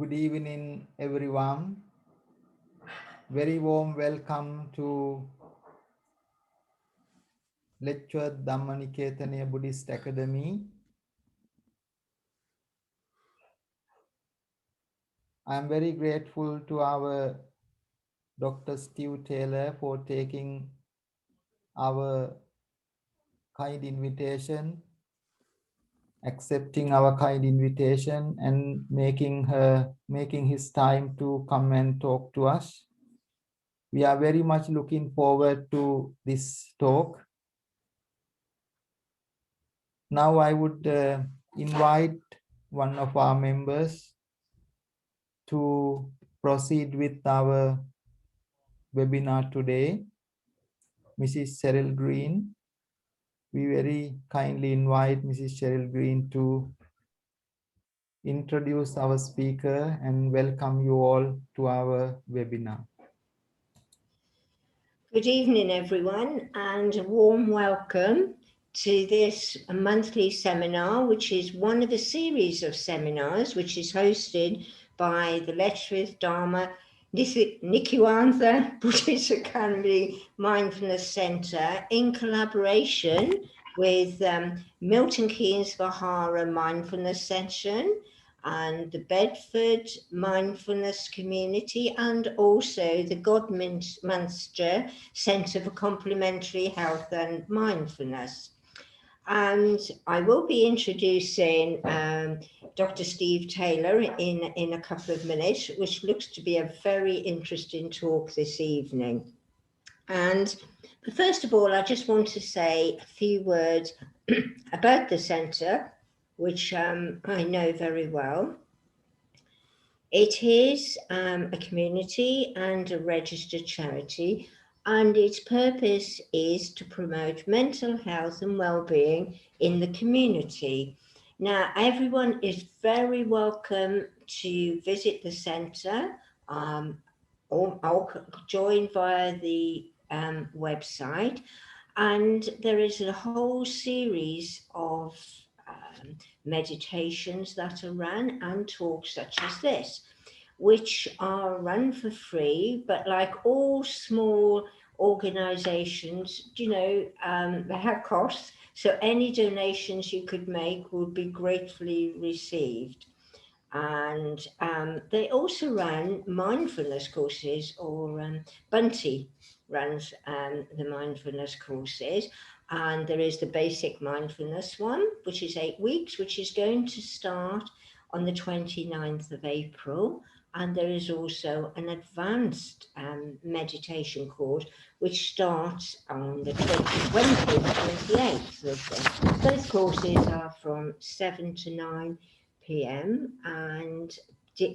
Good evening, everyone. Very warm welcome to Letchworth Dhamma Nikethanaya Buddhist Academy. I am very grateful to our Dr. Steve Taylor for taking our kind invitation, accepting our kind invitation and making his time to come and talk to us. We are very much looking forward to this talk. Now I would invite one of our members to proceed with our webinar today, Mrs. Cheryl Green. We very kindly invite Mrs. Cheryl Green to introduce our speaker and welcome you all to our webinar. Good evening, everyone, and a warm welcome to this monthly seminar, which is one of a series of seminars which is hosted by the Letchworth Dhamma Nikethanaya Buddhist Academy Mindfulness Centre in collaboration with Milton Keynes Vihara Mindfulness Session and the Bedford Mindfulness Community, and also the Godmanchester Centre for Complementary Health and Mindfulness. And I will be introducing Dr. Steve Taylor in a couple of minutes, which looks to be a very interesting talk this evening. And first of all, I just want to say a few words about the centre, which I know very well. It is a community and a registered charity, and its purpose is to promote mental health and well-being in the community. Now, everyone is very welcome to visit the centre or join via the website. And there is a whole series of meditations that are run and talks such as this, which are run for free, but like all small organizations, they have costs. So any donations you could make would be gratefully received. And they also run mindfulness courses, or Bhanthe runs the mindfulness courses. And there is the basic mindfulness one, which is 8 weeks, which is going to start on the 29th of April. And there is also an advanced meditation course, which starts on the 20th and 28th. Both courses are from 7 to 9 p.m. and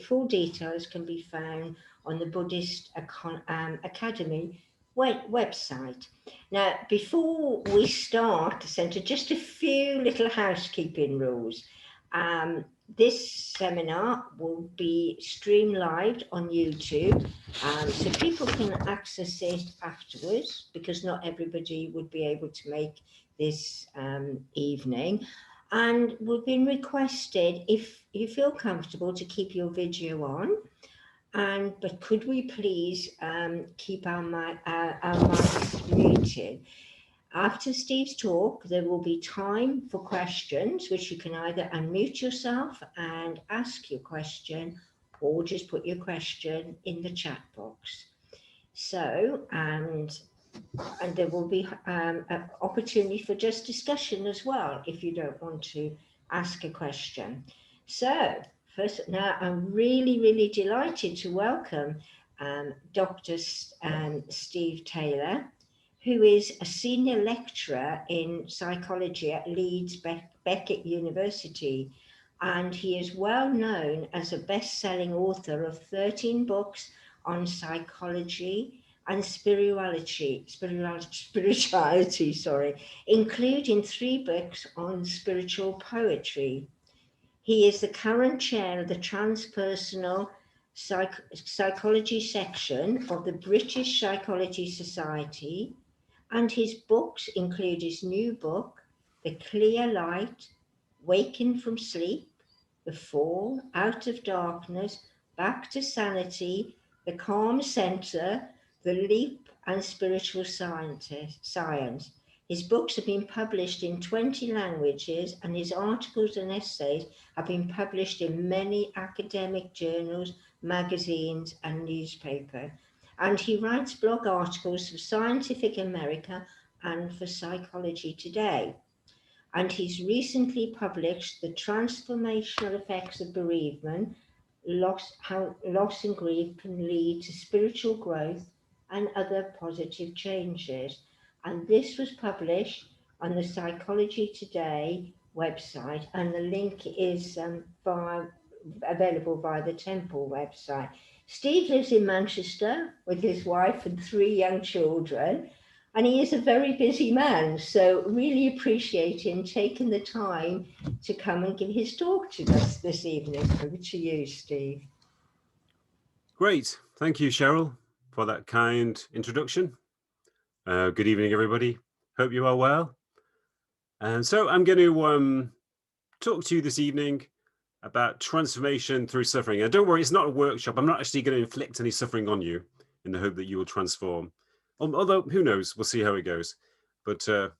full details can be found on the Buddhist Academy website. Now, before we start the centre, just a few little housekeeping rules. This seminar will be streamed live on YouTube, so people can access it afterwards, because not everybody would be able to make this evening. And we've been requested, if you feel comfortable, to keep your video on. But could we please keep our mics muted? After Steve's talk, there will be time for questions, which you can either unmute yourself and ask your question, or just put your question in the chat box. So, and there will be an opportunity for just discussion as well, if you don't want to ask a question. So, first, now I'm really, really delighted to welcome Dr. Steve Taylor, who is a senior lecturer in psychology at Leeds Beckett University. And he is well known as a best-selling author of 13 books on psychology and spirituality, including 3 books on spiritual poetry. He is the current chair of the Transpersonal Psychology section of the British Psychology Society, and his books include his new book, The Clear Light, Waking from Sleep, The Fall, Out of Darkness, Back to Sanity, The Calm Center, The Leap, and Spiritual Science. His books have been published in 20 languages, and his articles and essays have been published in many academic journals, magazines, and newspapers. And he writes blog articles for Scientific America and for Psychology Today. And he's recently published The Transformational Effects of Bereavement, how loss and grief can lead to spiritual growth and other positive changes. And this was published on the Psychology Today website, and the link is available via the Temple website. Steve lives in Manchester with his wife and 3 young children, and he is a very busy man, so really appreciate him taking the time to come and give his talk to us this evening. Over to you, Steve. Great. Thank you, Cheryl, for that kind introduction. Good evening, everybody. Hope you are well. And so I'm going to talk to you this evening about transformation through suffering. And don't worry, it's not a workshop. I'm not actually going to inflict any suffering on you in the hope that you will transform. Although, who knows? We'll see how it goes. But I'm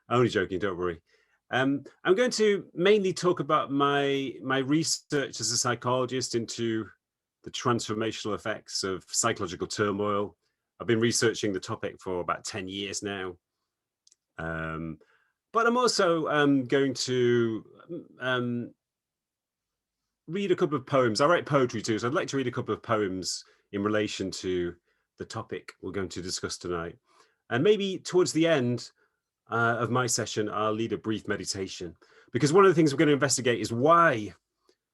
only joking, don't worry. I'm going to mainly talk about my research as a psychologist into the transformational effects of psychological turmoil. I've been researching the topic for about 10 years now. But I'm also going to read a couple of poems. I write poetry too, so I'd like to read a couple of poems in relation to the topic we're going to discuss tonight. And maybe towards the end of my session, I'll lead a brief meditation, because one of the things we're going to investigate is why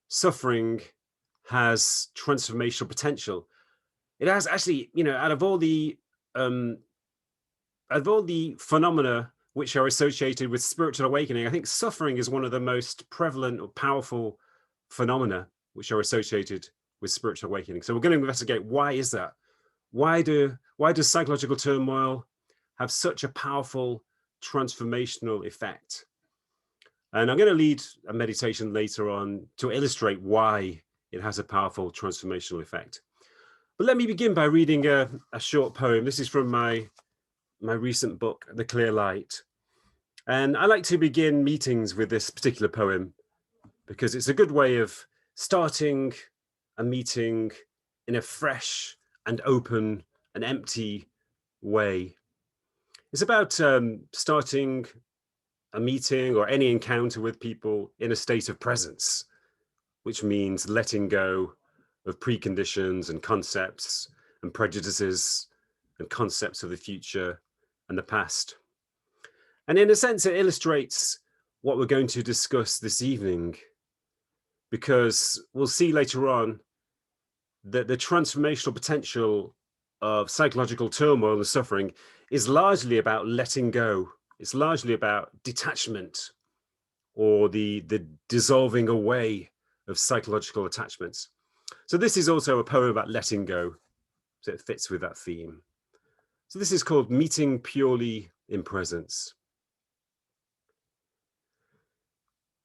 suffering has transformational potential. It has actually, you know, out of all the phenomena which are associated with spiritual awakening, I think suffering is one of the most prevalent or powerful phenomena which are associated with spiritual awakening. So we're going to investigate, why is that? Why does psychological turmoil have such a powerful transformational effect? And I'm going to lead a meditation later on to illustrate why it has a powerful transformational effect. But let me begin by reading a short poem. This is from my recent book, The Clear Light. And I like to begin meetings with this particular poem because it's a good way of starting a meeting in a fresh and open and empty way. It's about starting a meeting or any encounter with people in a state of presence, which means letting go of preconditions and concepts and prejudices and concepts of the future and the past. And in a sense, it illustrates what we're going to discuss this evening, because we'll see later on that the transformational potential of psychological turmoil and suffering is largely about letting go. It's largely about detachment, or the dissolving away of psychological attachments. So this is also a poem about letting go, so it fits with that theme. So this is called Meeting Purely in Presence.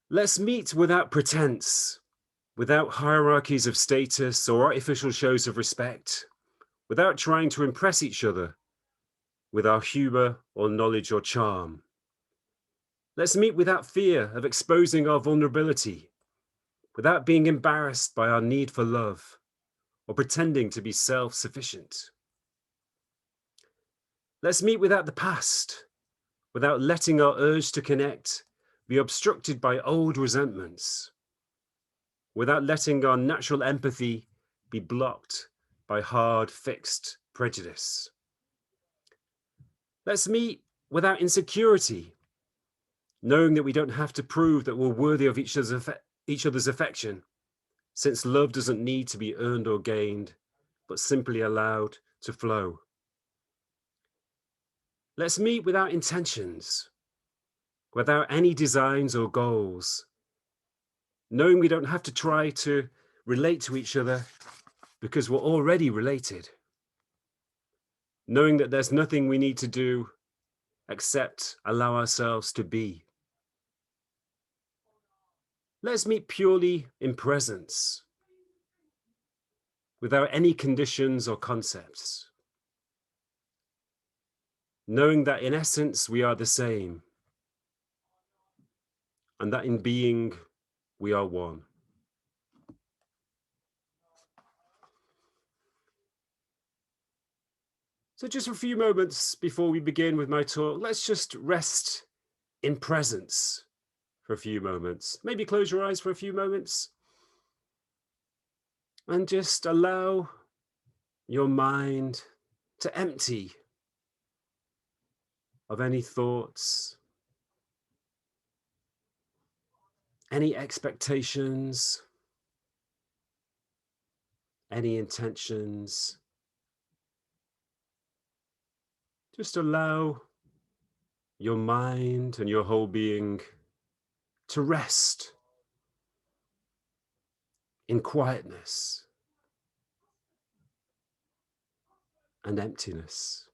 Let's meet without pretense, without hierarchies of status or artificial shows of respect, without trying to impress each other with our humor or knowledge or charm. Let's meet without fear of exposing our vulnerability, without being embarrassed by our need for love or pretending to be self-sufficient. Let's meet without the past, without letting our urge to connect be obstructed by old resentments, without letting our natural empathy be blocked by hard, fixed prejudice. Let's meet without insecurity, knowing that we don't have to prove that we're worthy of each other's affection, since love doesn't need to be earned or gained, but simply allowed to flow. Let's meet without intentions, without any designs or goals, knowing we don't have to try to relate to each other because we're already related, knowing that there's nothing we need to do except allow ourselves to be. Let's meet purely in presence, without any conditions or concepts, knowing that in essence we are the same, and that in being we are one. So just for a few moments before we begin with my talk, let's just rest in presence for a few moments. Maybe close your eyes for a few moments and just allow your mind to empty of any thoughts, any expectations, any intentions. Just allow your mind and your whole being to rest in quietness and emptiness.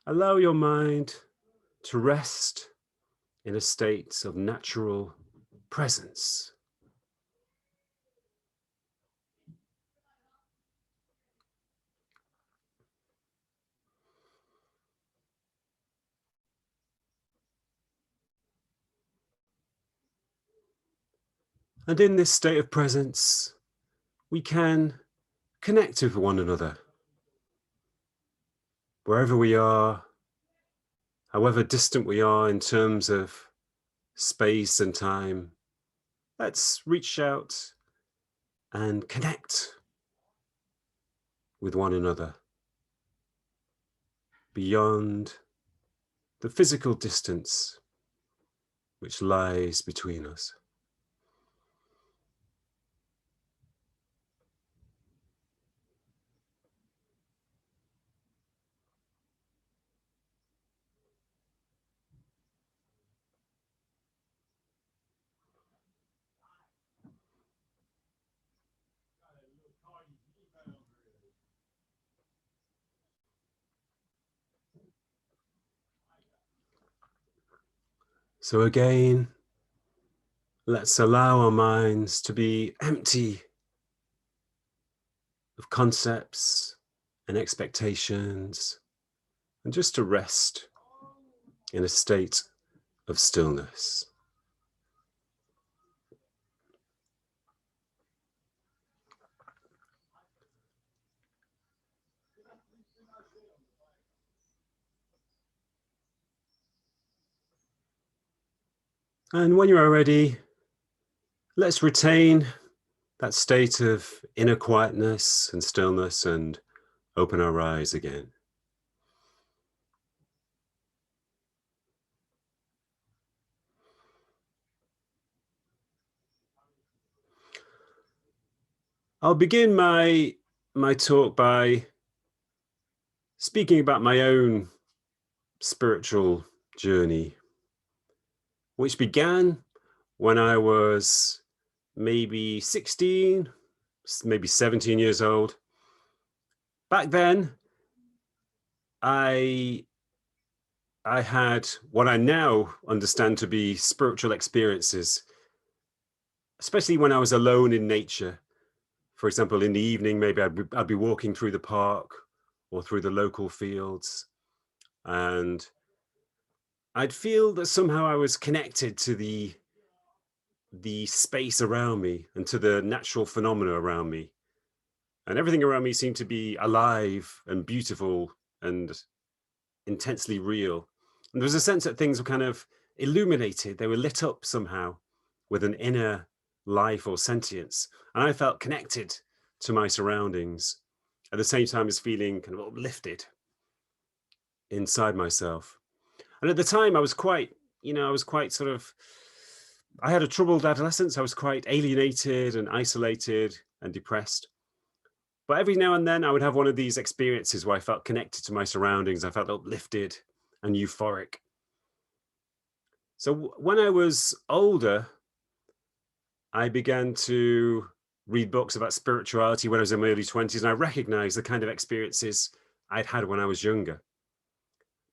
Allow your mind to rest in a state of natural presence. And in this state of presence, we can connect with one another. Wherever we are, however distant we are in terms of space and time, let's reach out and connect with one another beyond the physical distance which lies between us. So again, let's allow our minds to be empty of concepts and expectations, and just to rest in a state of stillness. And when you are ready, let's retain that state of inner quietness and stillness and open our eyes again. I'll begin my talk by speaking about my own spiritual journey, which began when I was maybe 16, maybe 17 years old. Back then, I had what I now understand to be spiritual experiences, especially when I was alone in nature. For example, in the evening, maybe I'd be walking through the park or through the local fields, and I'd feel that somehow I was connected to the space around me and to the natural phenomena around me. And everything around me seemed to be alive and beautiful and intensely real. And there was a sense that things were kind of illuminated. They were lit up somehow with an inner life or sentience. And I felt connected to my surroundings at the same time as feeling kind of uplifted inside myself. And at the time I was quite sort of, I had a troubled adolescence. I was quite alienated and isolated and depressed. But every now and then I would have one of these experiences where I felt connected to my surroundings. I felt uplifted and euphoric. So when I was older, I began to read books about spirituality when I was in my early 20s, and I recognized the kind of experiences I'd had when I was younger.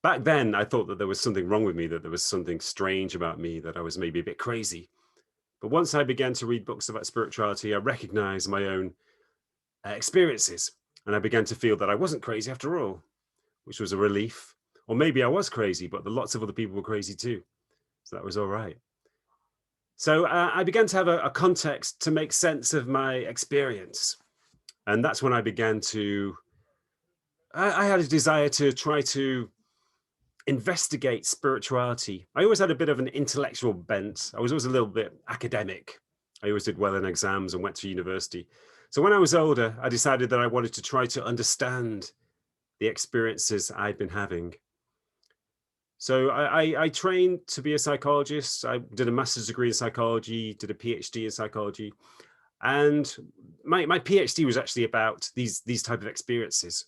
Back then, I thought that there was something wrong with me, that there was something strange about me, that I was maybe a bit crazy. But once I began to read books about spirituality, I recognized my own experiences, and I began to feel that I wasn't crazy after all, which was a relief. Or maybe I was crazy, but lots of other people were crazy too. So that was all right. So I began to have a context to make sense of my experience. And that's when I began to, I had a desire to try to investigate spirituality. I always had a bit of an intellectual bent. I was always a little bit academic. I always did well in exams and went to university. So when I was older, I decided that I wanted to try to understand the experiences I'd been having. So I trained to be a psychologist. I did a master's degree in psychology, did a PhD in psychology. And my PhD was actually about these type of experiences.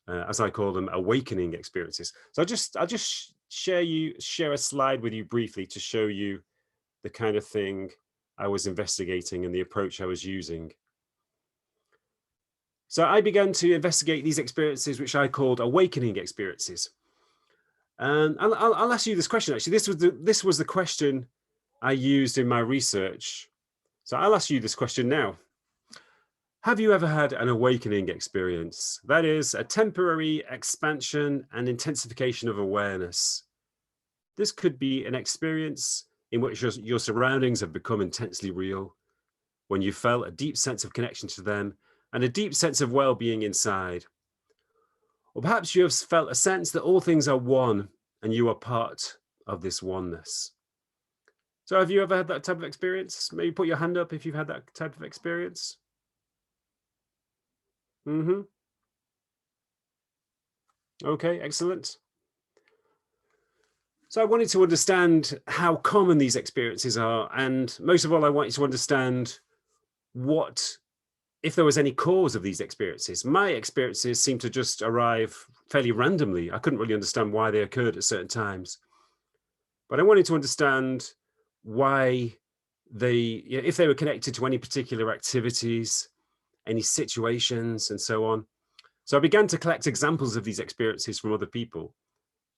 As I call them, awakening experiences. So I'll just share a slide with you briefly to show you the kind of thing I was investigating and the approach I was using. So I began to investigate these experiences, which I called awakening experiences. And I'll ask you this question. Actually, this was the question I used in my research. So I'll ask you this question now. Have you ever had an awakening experience? That is a temporary expansion and intensification of awareness. This could be an experience in which your surroundings have become intensely real, when you felt a deep sense of connection to them and a deep sense of well-being inside. Or perhaps you have felt a sense that all things are one and you are part of this oneness. So have you ever had that type of experience? Maybe put your hand up if you've had that type of experience. Okay, excellent. So I wanted to understand how common these experiences are, and most of all, I wanted to understand if there was any cause of these experiences. My experiences seemed to just arrive fairly randomly. I couldn't really understand why they occurred at certain times, but I wanted to understand why if they were connected to any particular activities, any situations, and so on. So I began to collect examples of these experiences from other people.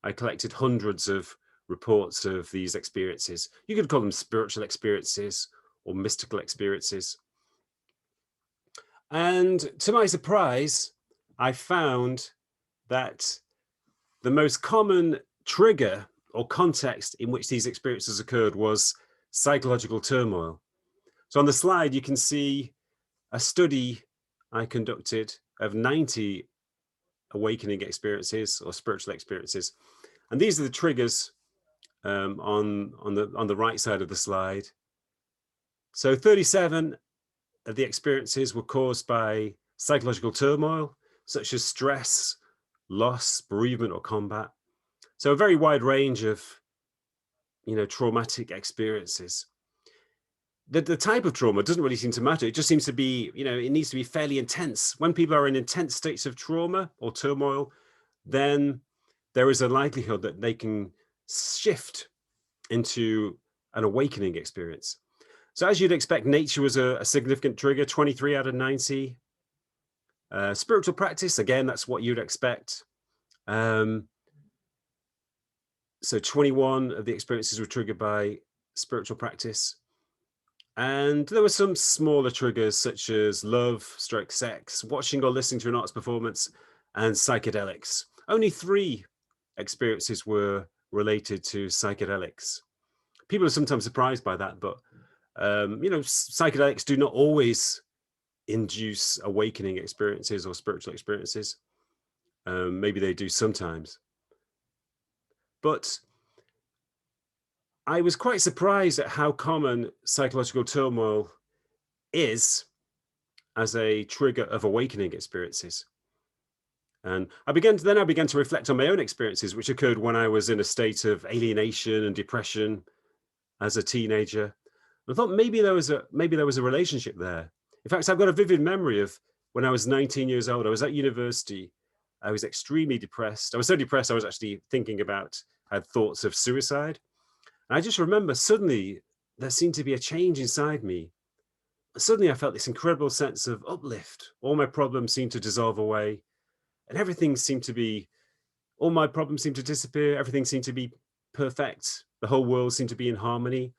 I collected hundreds of reports of these experiences. You could call them spiritual experiences or mystical experiences. And to my surprise, I found that the most common trigger or context in which these experiences occurred was psychological turmoil. So on the slide, you can see a study I conducted of 90 awakening experiences or spiritual experiences. And these are the triggers on the right side of the slide. So 37 of the experiences were caused by psychological turmoil, such as stress, loss, bereavement, or combat. So a very wide range of, traumatic experiences. The type of trauma doesn't really seem to matter. It just seems to be, it needs to be fairly intense. When people are in intense states of trauma or turmoil, then there is a likelihood that they can shift into an awakening experience. So as you'd expect, nature was a significant trigger, 23 out of 90. Spiritual practice, again, that's what you'd expect. So 21 of the experiences were triggered by spiritual practice. And there were some smaller triggers such as love, sex, watching or listening to an arts performance, and psychedelics. Only 3 experiences were related to psychedelics. People are sometimes surprised by that, but psychedelics do not always induce awakening experiences or spiritual experiences. Maybe they do sometimes. But I was quite surprised at how common psychological turmoil is as a trigger of awakening experiences. And I began to reflect on my own experiences, which occurred when I was in a state of alienation and depression as a teenager. I thought maybe there was a relationship there. In fact, I've got a vivid memory of when I was 19 years old. I was at university. I was extremely depressed. I was so depressed I was actually I had thoughts of suicide. And I just remember suddenly there seemed to be a change inside me. Suddenly I felt this incredible sense of uplift. All my problems seemed to dissolve away and everything seemed to be all my problems seemed to disappear. Everything seemed to be perfect. The whole world seemed to be in harmony.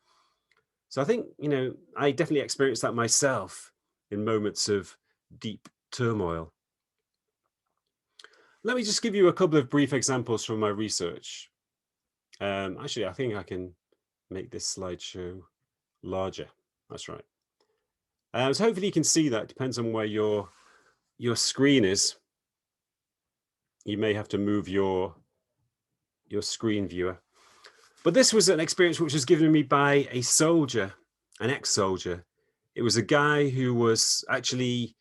So I think, you know, I definitely experienced that myself in moments of deep turmoil. Let me just give you a couple of brief examples from my research. Actually, I think I can make this slideshow larger. That's right. So hopefully you can see that. Depends on where your screen is. You may have to move your screen viewer. But this was an experience which was given me by a soldier, an ex-soldier. It was a guy who was actually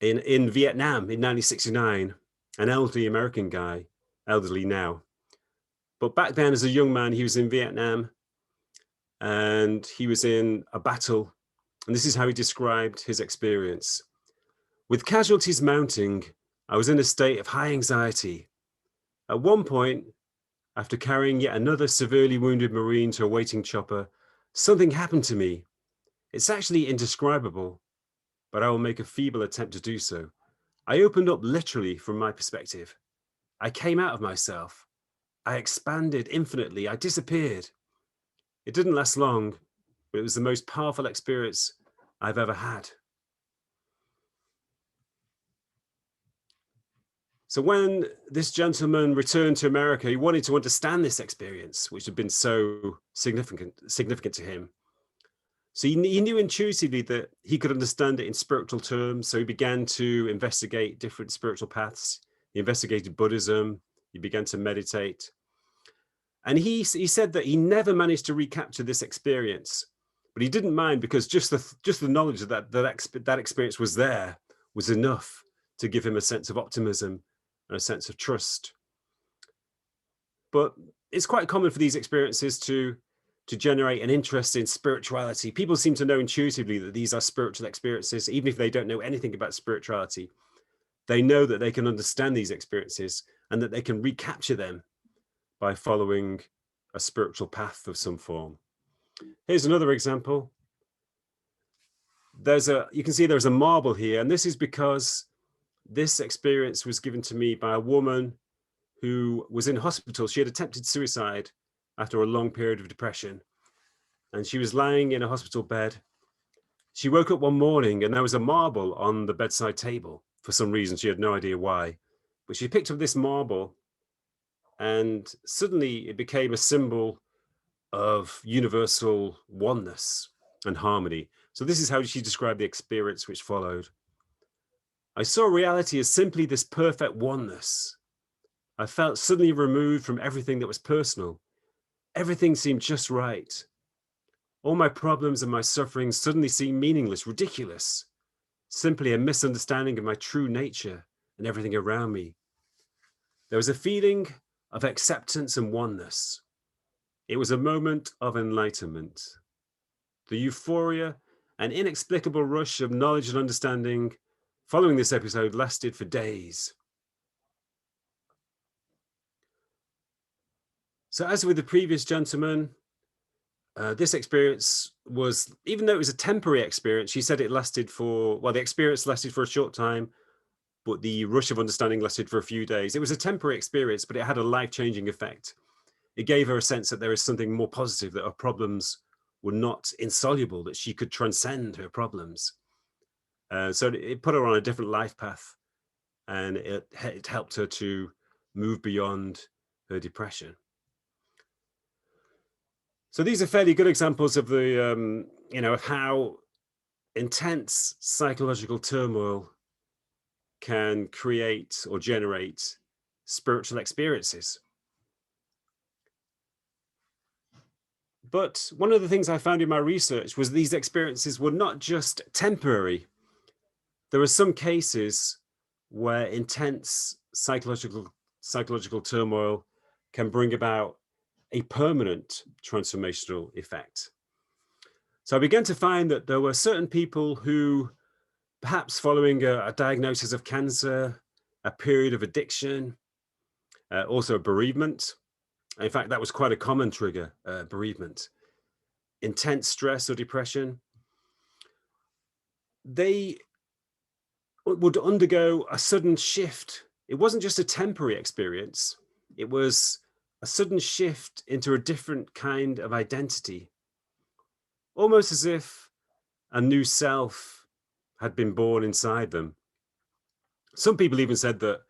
in Vietnam in 1969, an elderly American guy, elderly now. But back then, as a young man, he was in Vietnam and he was in a battle. And this is how he described his experience. With casualties mounting, I was in a state of high anxiety. At one point, after carrying yet another severely wounded Marine to a waiting chopper, something happened to me. It's actually indescribable, but I will make a feeble attempt to do so. I opened up literally from my perspective. I came out of myself. I expanded infinitely. I disappeared. It didn't last long, but it was the most powerful experience I've ever had. So when this gentleman returned to America, he wanted to understand this experience, which had been so significant to him. So he knew intuitively that he could understand it in spiritual terms. So he began to investigate different spiritual paths. He investigated Buddhism. He began to meditate. And he said that he never managed to recapture this experience, but he didn't mind because just the knowledge that experience was there was enough to give him a sense of optimism and a sense of trust. But it's quite common for these experiences to generate an interest in spirituality. People seem to know intuitively that these are spiritual experiences, even if they don't know anything about spirituality. They know that they can understand these experiences and that they can recapture them by following a spiritual path of some form. Here's another example. You can see there's a marble here, and this is because this experience was given to me by a woman who was in hospital. She had attempted suicide after a long period of depression, and she was lying in a hospital bed. She woke up one morning and there was a marble on the bedside table. For some reason, she had no idea why, but she picked up this marble and suddenly it became a symbol of universal oneness and harmony. So this is how she described the experience which followed. I saw reality as simply this perfect oneness. I felt suddenly removed from everything that was personal. Everything seemed just right. All my problems and my sufferings suddenly seemed meaningless, ridiculous, simply a misunderstanding of my true nature and everything around me. There was a feeling of acceptance and oneness. It was a moment of enlightenment. The euphoria and inexplicable rush of knowledge and understanding following this episode lasted for days. So as with the previous gentleman, this experience was, even though it was a temporary experience, she said it lasted for, well, the experience lasted for a short time, but the rush of understanding lasted for a few days. It was a temporary experience, but it had a life-changing effect. It gave her a sense that there is something more positive, that her problems were not insoluble, that she could transcend her problems. So it put her on a different life path, and it helped her to move beyond her depression. So these are fairly good examples of the, of how intense psychological turmoil can create or generate spiritual experiences. But one of the things I found in my research was these experiences were not just temporary. There are some cases where intense psychological turmoil can bring about a permanent transformational effect. So I began to find that there were certain people who, perhaps following a diagnosis of cancer, a period of addiction, also a bereavement. In fact, that was quite a common trigger, bereavement, intense stress or depression. They would undergo a sudden shift. It wasn't just a temporary experience. it was a sudden shift into a different kind of identity, almost as if a new self had been born inside them. Some people even said that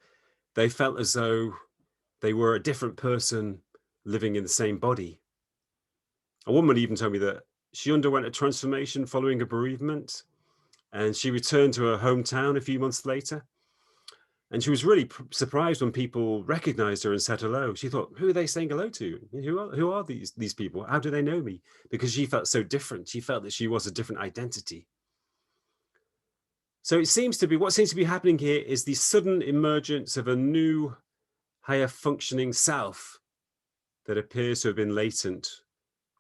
they felt as though they were a different person living in the same body. A woman even told me that she underwent a transformation following a bereavement, and she returned to her hometown a few months later. And she was really surprised when people recognized her and said hello. She thought, who are they saying hello to? Who are these people? How do they know me? Because she felt so different. She felt that she was a different identity. So it seems to be, what seems to be happening here is the sudden emergence of a new, higher functioning self that appears to have been latent,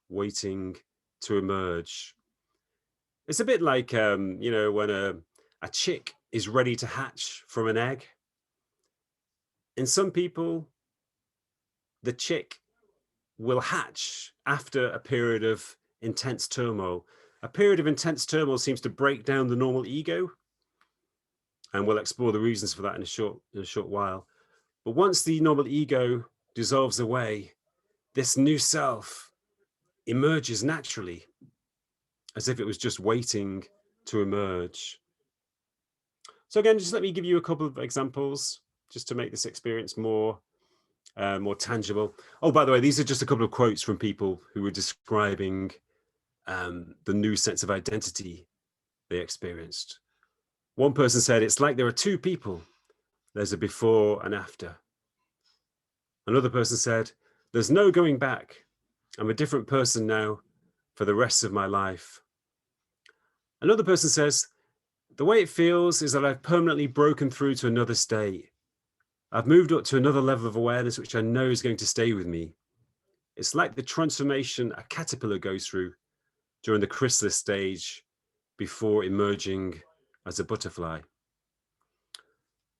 waiting to emerge. It's a bit like, you know, when a chick is ready to hatch from an egg. In some people, the chick will hatch after a period of intense turmoil. A period of intense turmoil seems to break down the normal ego, and we'll explore the reasons for that in a short while. But once the normal ego dissolves away, this new self emerges naturally, as if it was just waiting to emerge. So again, just let me give you a couple of examples just to make this experience more tangible. Oh, by the way, these are just a couple of quotes from people who were describing the new sense of identity they experienced. One person said, it's like there are two people. There's a before and after. Another person said, there's no going back. I'm a different person now for the rest of my life. Another person says, the way it feels is that I've permanently broken through to another state. I've moved up to another level of awareness, which I know is going to stay with me. It's like the transformation a caterpillar goes through during the chrysalis stage before emerging as a butterfly.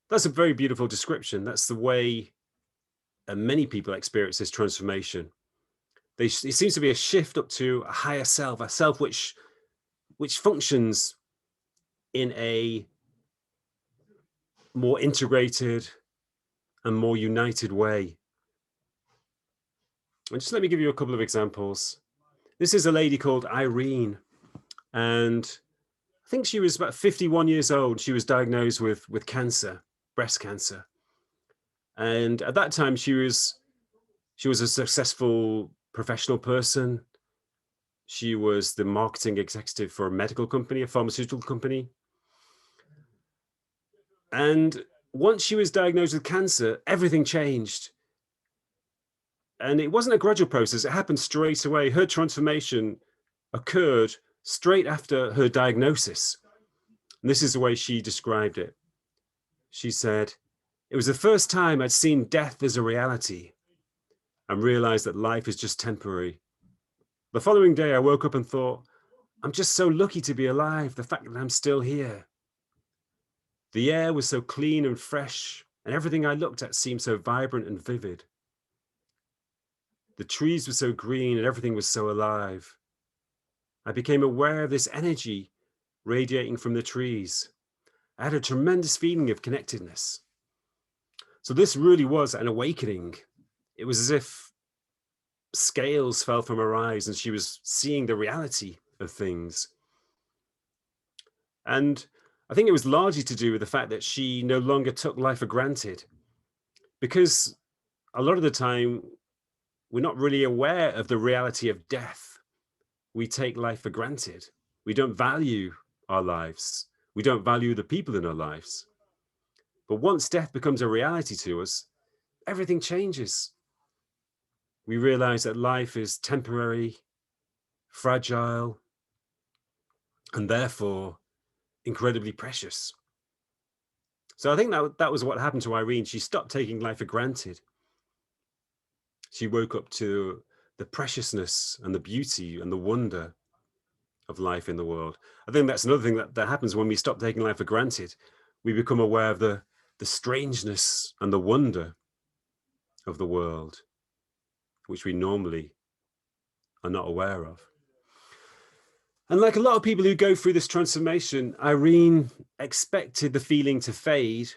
That's a very beautiful description. That's the way many people experience this transformation. It seems to be a shift up to a higher self, a self which functions in a more integrated and more united way. And just let me give you a couple of examples. This is a lady called Irene, and I think she was about 51 years old. She was diagnosed with cancer, breast cancer. And at that time, she was a successful professional person. She was the marketing executive for a medical company, a pharmaceutical company. And once she was diagnosed with cancer, everything changed. And it wasn't a gradual process. It happened straight away. Her transformation occurred straight after her diagnosis. And this is the way she described it. She said, it was the first time I'd seen death as a reality and realized that life is just temporary. The following day, I woke up and thought, I'm just so lucky to be alive, the fact that I'm still here. The air was so clean and fresh, and everything I looked at seemed so vibrant and vivid. The trees were so green and everything was so alive. I became aware of this energy radiating from the trees. I had a tremendous feeling of connectedness. So this really was an awakening. It was as if scales fell from her eyes and she was seeing the reality of things. And I think it was largely to do with the fact that she no longer took life for granted, because a lot of the time we're not really aware of the reality of death. We take life for granted. We don't value our lives. We don't value the people in our lives. But once death becomes a reality to us, everything changes. We realize that life is temporary, fragile, and therefore incredibly precious. So I think that was what happened to Irene. She stopped taking life for granted. She woke up to the preciousness and the beauty and the wonder of life in the world. I think that's another thing that happens when we stop taking life for granted. We become aware of the strangeness and the wonder of the world, which we normally are not aware of. And like a lot of people who go through this transformation, Irene expected the feeling to fade.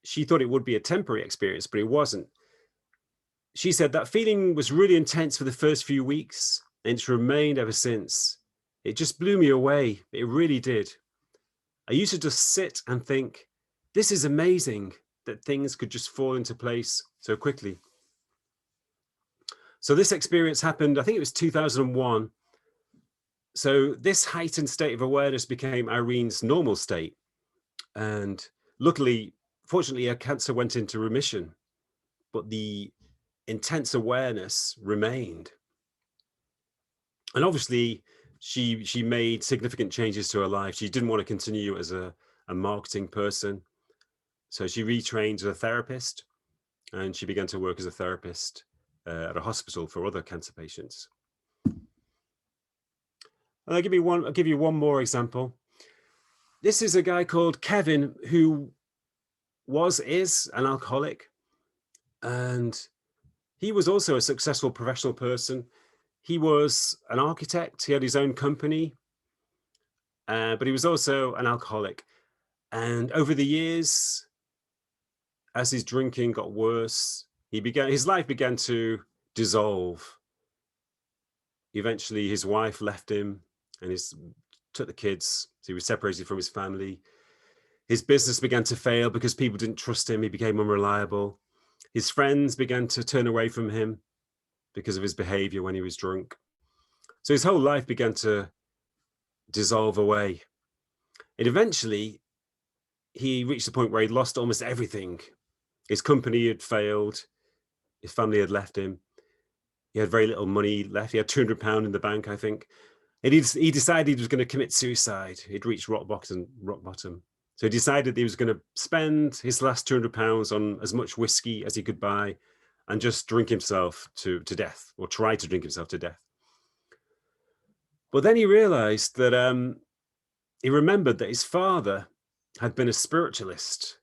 she thought it would be a temporary experience, but it wasn't. She said that feeling was really intense for the first few weeks, and it's remained ever since. It just blew me away. It really did. I used to just sit and think, this is amazing that things could just fall into place so quickly. So this experience happened, I think it was 2001. So this heightened state of awareness became Irene's normal state. And luckily, fortunately, her cancer went into remission, but the intense awareness remained. And obviously, she made significant changes to her life. She didn't want to continue as a marketing person. So she retrained as a therapist, and she began to work as a therapist at a hospital for other cancer patients. And I'll give you one more example. This is a guy called Kevin who is an alcoholic, and he was also a successful professional person. He was an architect. He had his own company, but he was also an alcoholic. And over the years, as his drinking got worse, his life began to dissolve. Eventually, his wife left him and took the kids. So he was separated from his family. His business began to fail because people didn't trust him. He became unreliable. His friends began to turn away from him because of his behavior when he was drunk. So his whole life began to dissolve away. And eventually, he reached the point where he'd lost almost everything. His company had failed. His family had left him. He had very little money left. He had £200 in the bank, I think. And he decided he was going to commit suicide. He'd reached rock bottom. So he decided he was going to spend his last £200 on as much whiskey as he could buy and just drink himself to death, or try to drink himself to death. But then he realized that he remembered that his father had been a spiritualist.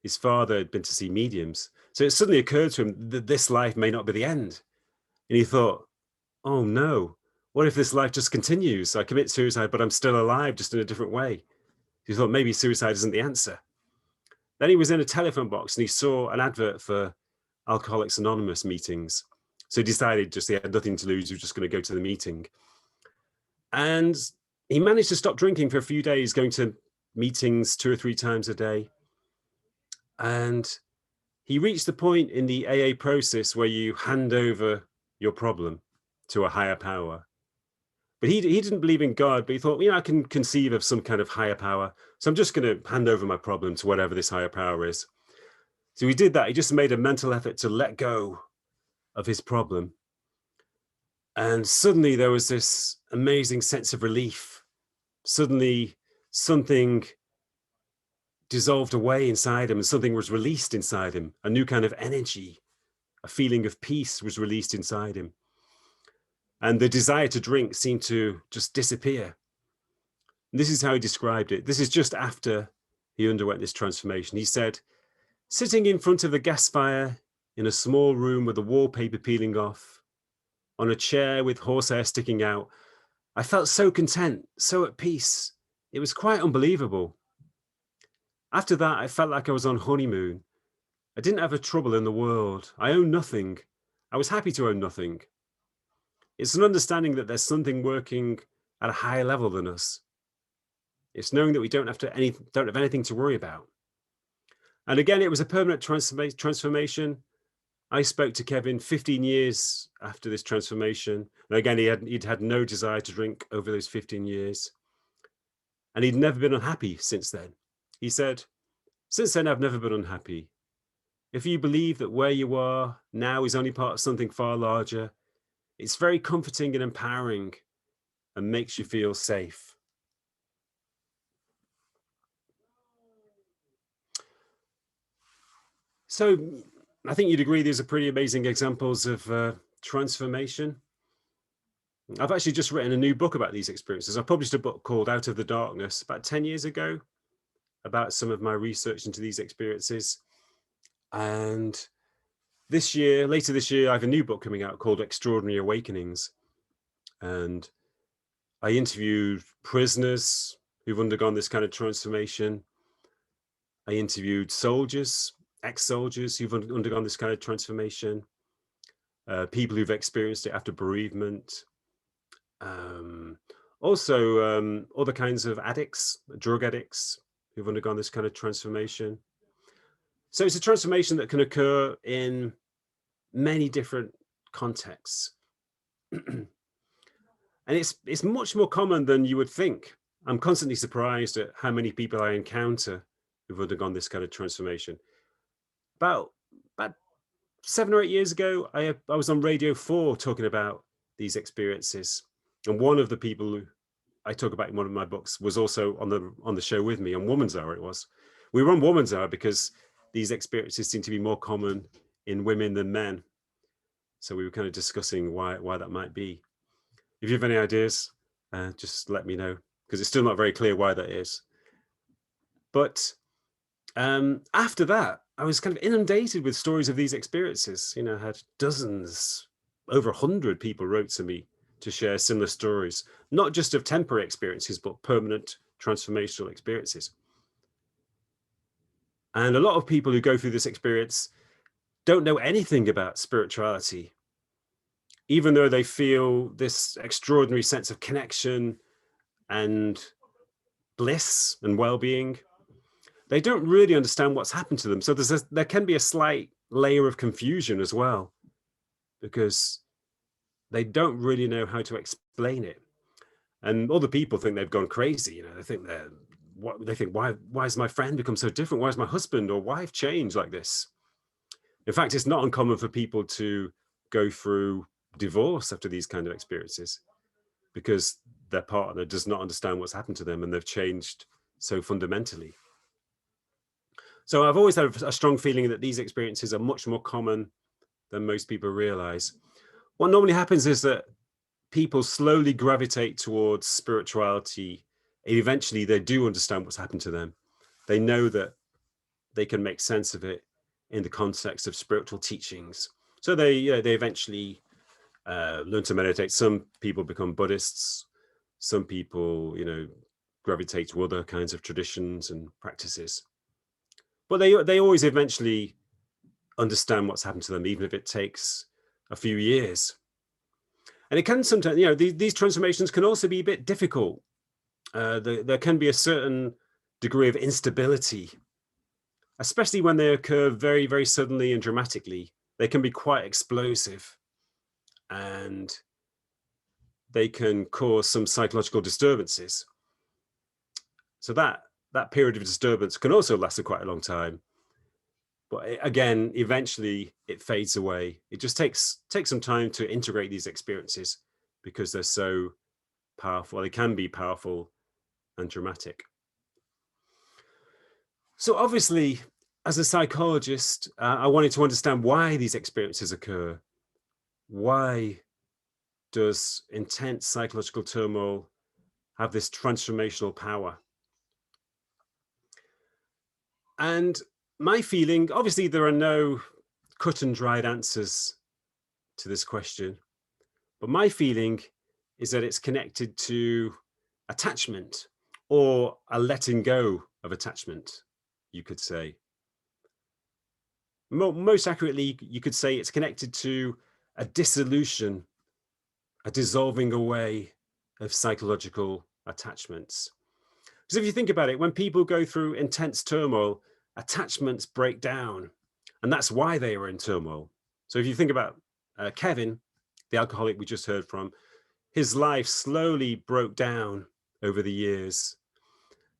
His father had been to see mediums. So it suddenly occurred to him that this life may not be the end. And he thought, oh no, what if this life just continues? I commit suicide, but I'm still alive, just in a different way. He thought maybe suicide isn't the answer. Then he was in a telephone box and he saw an advert for Alcoholics Anonymous meetings. So he decided he had nothing to lose. He was just going to go to the meeting. And he managed to stop drinking for a few days, going to meetings 2 or 3 times a day. And he reached the point in the AA process where you hand over your problem to a higher power. But he didn't believe in God, but he thought, I can conceive of some kind of higher power. So I'm just going to hand over my problem to whatever this higher power is. So he did that. He just made a mental effort to let go of his problem. And suddenly there was this amazing sense of relief. Suddenly something dissolved away inside him and something was released inside him. A new kind of energy, a feeling of peace was released inside him. And the desire to drink seemed to just disappear. And this is how he described it. This is just after he underwent this transformation. He said, sitting in front of a gas fire in a small room with the wallpaper peeling off, on a chair with horsehair sticking out, I felt so content, so at peace. It was quite unbelievable. After that, I felt like I was on honeymoon. I didn't have a trouble in the world. I owned nothing. I was happy to own nothing. It's an understanding that there's something working at a higher level than us. It's knowing that we don't have anything to worry about. And again, it was a permanent transformation. I spoke to Kevin 15 years after this transformation. And again, he'd had no desire to drink over those 15 years. And he'd never been unhappy since then. He said, since then, I've never been unhappy. If you believe that where you are now is only part of something far larger, it's very comforting and empowering and makes you feel safe. So I think you'd agree these are pretty amazing examples of transformation. I've actually just written a new book about these experiences. I published a book called Out of the Darkness about 10 years ago about some of my research into these experiences. And later this year, I have a new book coming out called Extraordinary Awakenings. And I interviewed prisoners who've undergone this kind of transformation. I interviewed soldiers, ex-soldiers who've undergone this kind of transformation, people who've experienced it after bereavement, also other kinds of addicts, drug addicts who've undergone this kind of transformation. So it's a transformation that can occur in many different contexts. And it's much more common than you would think. I'm constantly surprised at how many people I encounter who've undergone this kind of transformation. About 7 or 8 years ago, I was on Radio 4 talking about these experiences. And one of the people who I talk about in one of my books was also on the show with me, on Woman's Hour it was. We were on Woman's Hour because these experiences seem to be more common in women than men. So we were kind of discussing why that might be. If you have any ideas, just let me know, because it's still not very clear why that is. But after that, I was kind of inundated with stories of these experiences. You know, I had dozens, over 100 people wrote to me to share similar stories, not just of temporary experiences, but permanent transformational experiences. And a lot of people who go through this experience don't know anything about spirituality, even though they feel this extraordinary sense of connection and bliss and well-being. They don't really understand what's happened to them. So there can be a slight layer of confusion as well, because they don't really know how to explain it. And other people think they've gone crazy. You know, they think, why has my friend become so different? Why has my husband or wife changed like this? In fact, it's not uncommon for people to go through divorce after these kind of experiences, because their partner does not understand what's happened to them and they've changed so fundamentally. So I've always had a strong feeling that these experiences are much more common than most people realize. What normally happens is that people slowly gravitate towards spirituality, and eventually they do understand what's happened to them. They know that they can make sense of it in the context of spiritual teachings. So they eventually learn to meditate. Some people become Buddhists. Some people, gravitate to other kinds of traditions and practices. But they always eventually understand what's happened to them, even if it takes a few years. And it can sometimes, these transformations can also be a bit difficult. There can be a certain degree of instability, especially when they occur very, very suddenly and dramatically. They can be quite explosive, and they can cause some psychological disturbances. So that period of disturbance can also last for quite a long time. But again, eventually it fades away. It just takes some time to integrate these experiences, because they're so powerful. They can be powerful and dramatic. So obviously, as a psychologist, I wanted to understand why these experiences occur. Why does intense psychological turmoil have this transformational power? And my feeling, obviously there are no cut and dried answers to this question, but my feeling is that it's connected to attachment, or a letting go of attachment, you could say. Most accurately, you could say it's connected to a dissolution, a dissolving away of psychological attachments. Because if you think about it, when people go through intense turmoil, attachments break down, and that's why they are in turmoil. So if you think about Kevin, the alcoholic we just heard from, his life slowly broke down over the years.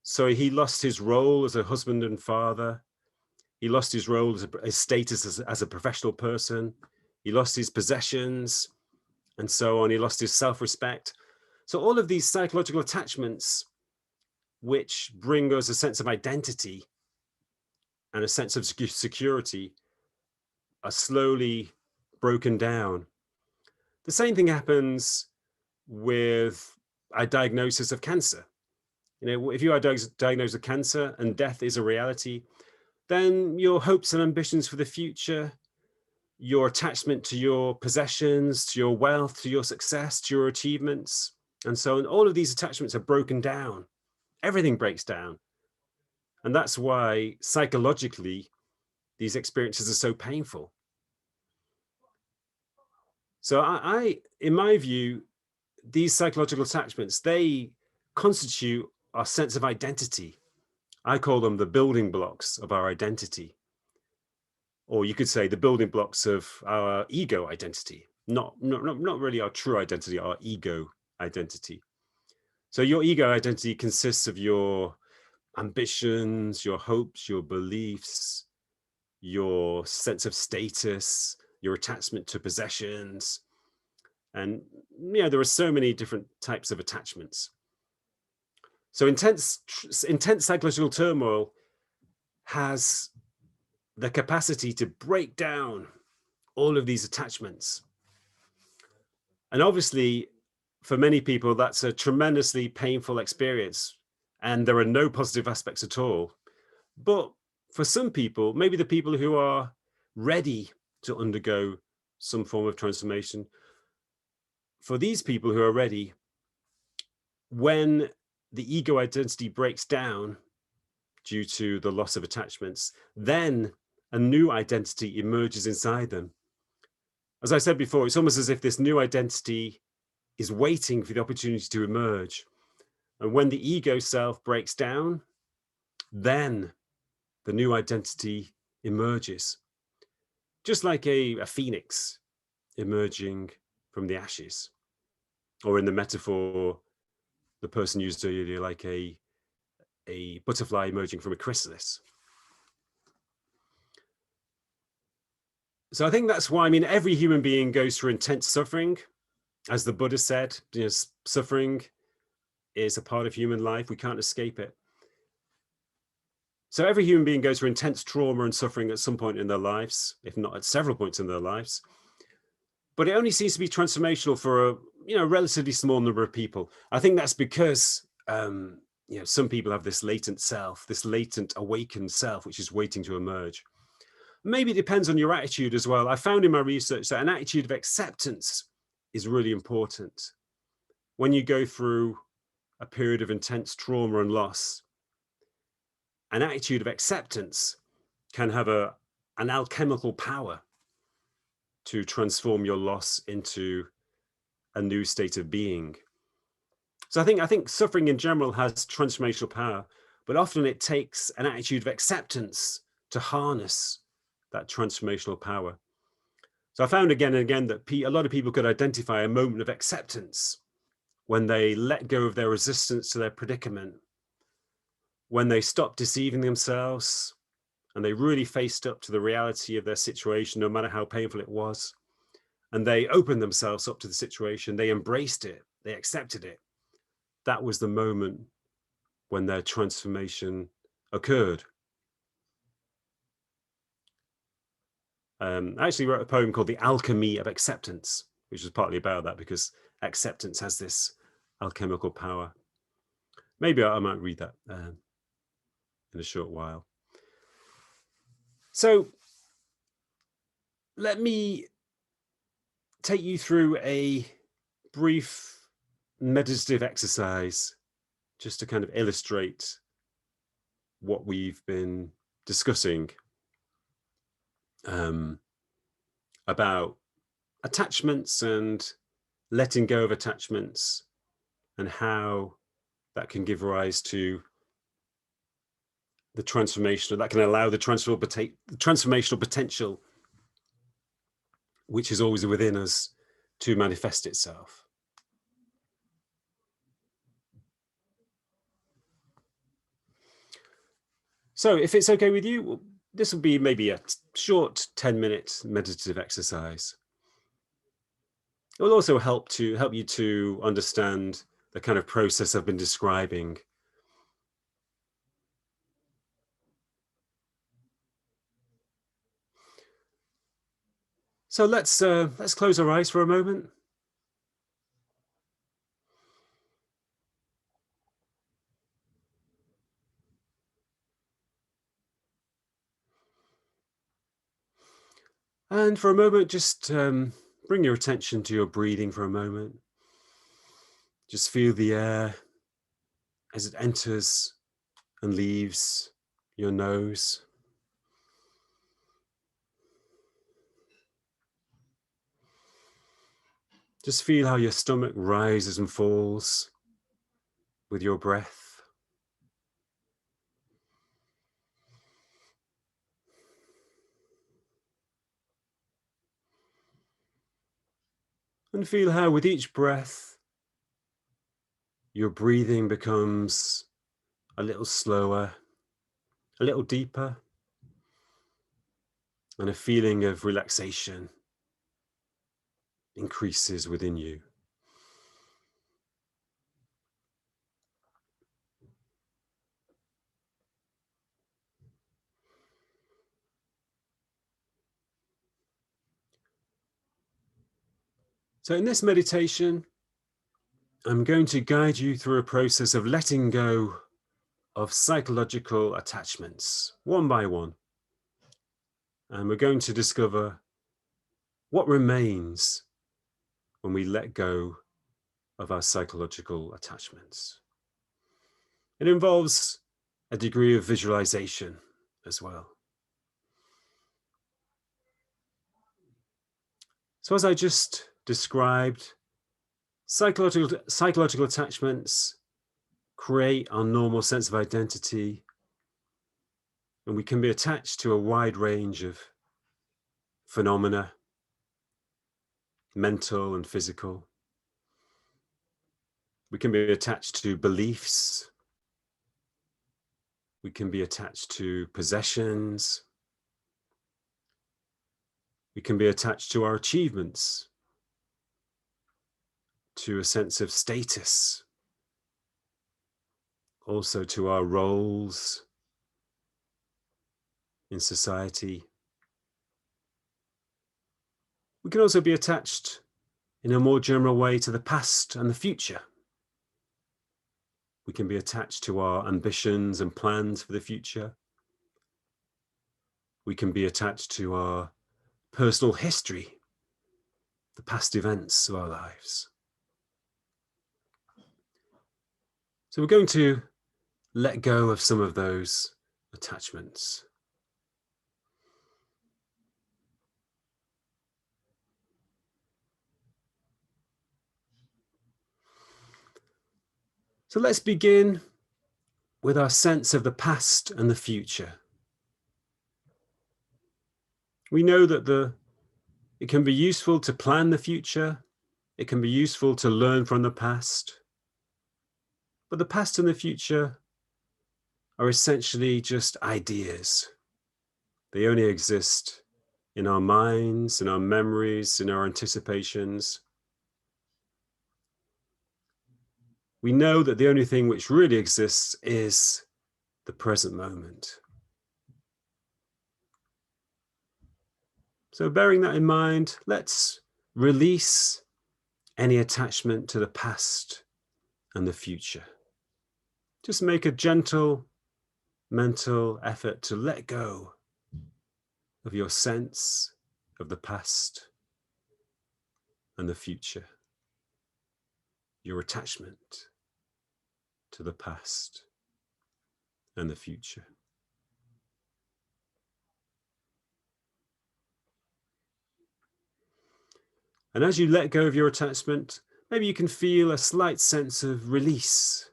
So he lost his role as a husband and father. He lost his role as his status as a professional person. He lost his possessions and so on. He lost his self-respect. So all of these psychological attachments, which bring us a sense of identity and a sense of security, are slowly broken down. The same thing happens with a diagnosis of cancer. If you are diagnosed with cancer and death is a reality, then your hopes and ambitions for the future, your attachment to your possessions, to your wealth, to your success, to your achievements, and so on, all of these attachments are broken down. Everything breaks down. And that's why psychologically, these experiences are so painful. So in my view, these psychological attachments, they constitute our sense of identity. I call them the building blocks of our identity. Or you could say the building blocks of our ego identity. Not really our true identity, our ego identity. So your ego identity consists of your ambitions, your hopes, your beliefs, your sense of status, your attachment to possessions. And there are so many different types of attachments. So intense psychological turmoil has the capacity to break down all of these attachments. And obviously, for many people, that's a tremendously painful experience, and there are no positive aspects at all. But for some people, maybe the people who are ready to undergo some form of transformation, for these people who are ready, when the ego identity breaks down due to the loss of attachments, then a new identity emerges inside them. As I said before, it's almost as if this new identity is waiting for the opportunity to emerge. And when the ego self breaks down, then the new identity emerges. Just like a phoenix emerging from the ashes. Or in the metaphor the person used earlier, like a butterfly emerging from a chrysalis. So I think that's why, every human being goes through intense suffering. As the Buddha said, suffering is a part of human life. We can't escape it. So every human being goes through intense trauma and suffering at some point in their lives, if not at several points in their lives. But it only seems to be transformational for a relatively small number of people. I think that's because some people have this latent self, this latent awakened self, which is waiting to emerge. Maybe it depends on your attitude as well. I found in my research that an attitude of acceptance is really important. When you go through a period of intense trauma and loss, an attitude of acceptance can have an alchemical power to transform your loss into a new state of being. So I think suffering in general has transformational power, but often it takes an attitude of acceptance to harness that transformational power. So I found again and again that a lot of people could identify a moment of acceptance when they let go of their resistance to their predicament, when they stopped deceiving themselves and they really faced up to the reality of their situation, no matter how painful it was. And they opened themselves up to the situation, they embraced it, they accepted it. That was the moment when their transformation occurred. I actually wrote a poem called The Alchemy of Acceptance, which is partly about that, because acceptance has this alchemical power. Maybe I might read that in a short while. So let me take you through a brief meditative exercise just to kind of illustrate what we've been discussing about attachments and letting go of attachments, and how that can give rise to the transformational, that can allow the transformational potential, which is always within us, to manifest itself. So if it's okay with you, this will be maybe a short 10-minute meditative exercise. It will also help you to understand the kind of process I've been describing. So let's close our eyes for a moment. And for a moment, just bring your attention to your breathing for a moment. Just feel the air as it enters and leaves your nose. Just feel how your stomach rises and falls with your breath. And feel how with each breath, your breathing becomes a little slower, a little deeper, and a feeling of relaxation increases within you. So in this meditation, I'm going to guide you through a process of letting go of psychological attachments, one by one. And we're going to discover what remains when we let go of our psychological attachments. It involves a degree of visualization as well. So as I just described, psychological attachments create our normal sense of identity, and we can be attached to a wide range of phenomena, mental and physical. We can be attached to beliefs. We can be attached to possessions. We can be attached to our achievements, to a sense of status, also to our roles in society. We can also be attached in a more general way to the past and the future. We can be attached to our ambitions and plans for the future. We can be attached to our personal history, the past events of our lives. So we're going to let go of some of those attachments. So let's begin with our sense of the past and the future. We know that it can be useful to plan the future. It can be useful to learn from the past. But the past and the future are essentially just ideas. They only exist in our minds, in our memories, in our anticipations. We know that the only thing which really exists is the present moment. So bearing that in mind, let's release any attachment to the past and the future. Just make a gentle mental effort to let go of your sense of the past and the future, your attachment to the past and the future. And as you let go of your attachment, maybe you can feel a slight sense of release,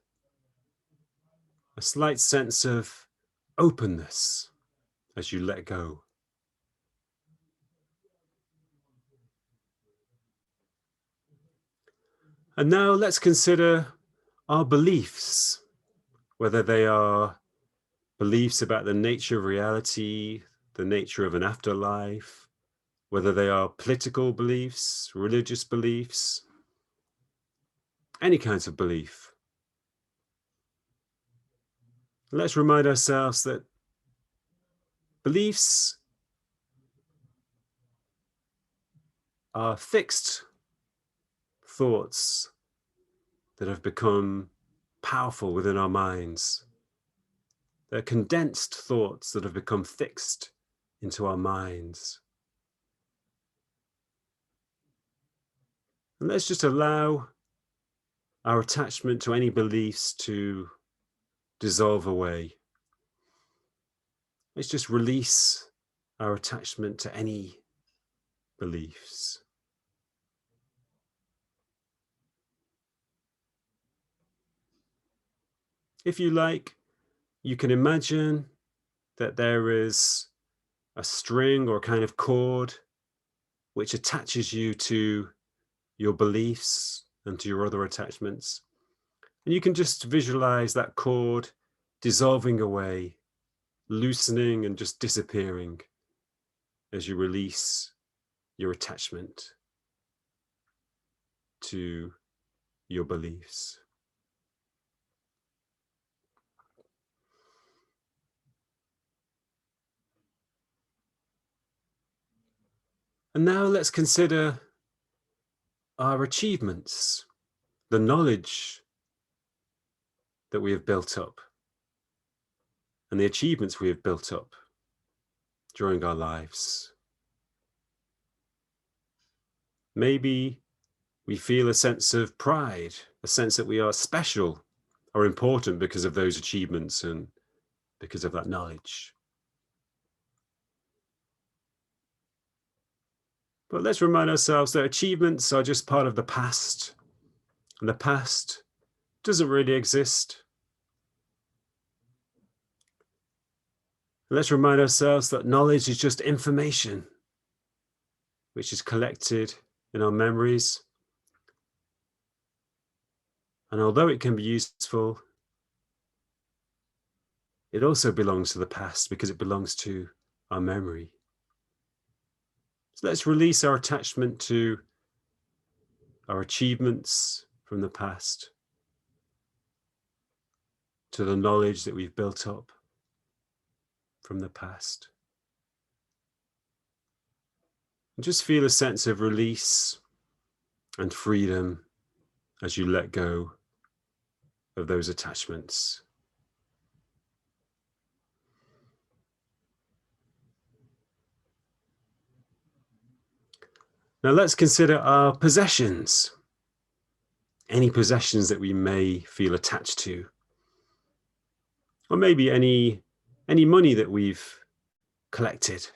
a slight sense of openness as you let go. And now let's consider our beliefs, whether they are beliefs about the nature of reality, the nature of an afterlife, whether they are political beliefs, religious beliefs, any kinds of belief. Let's remind ourselves that beliefs are fixed thoughts that have become powerful within our minds. They're condensed thoughts that have become fixed into our minds. And let's just allow our attachment to any beliefs to dissolve away. let's just release our attachment to any beliefs. If you like, you can imagine that there is a string or a kind of cord which attaches you to your beliefs and to your other attachments. And you can just visualize that cord dissolving away, loosening and just disappearing as you release your attachment to your beliefs. And now let's consider our achievements, the knowledge that we have built up, and the achievements we have built up during our lives. Maybe we feel a sense of pride, a sense that we are special or important because of those achievements and because of that knowledge. But let's remind ourselves that achievements are just part of the past, and the past doesn't really exist. Let's remind ourselves that knowledge is just information which is collected in our memories. And although it can be useful, it also belongs to the past because it belongs to our memory. So let's release our attachment to our achievements from the past, to the knowledge that we've built up from the past. And just feel a sense of release and freedom as you let go of those attachments. Now let's consider our possessions, any possessions that we may feel attached to, or maybe any money that we've collected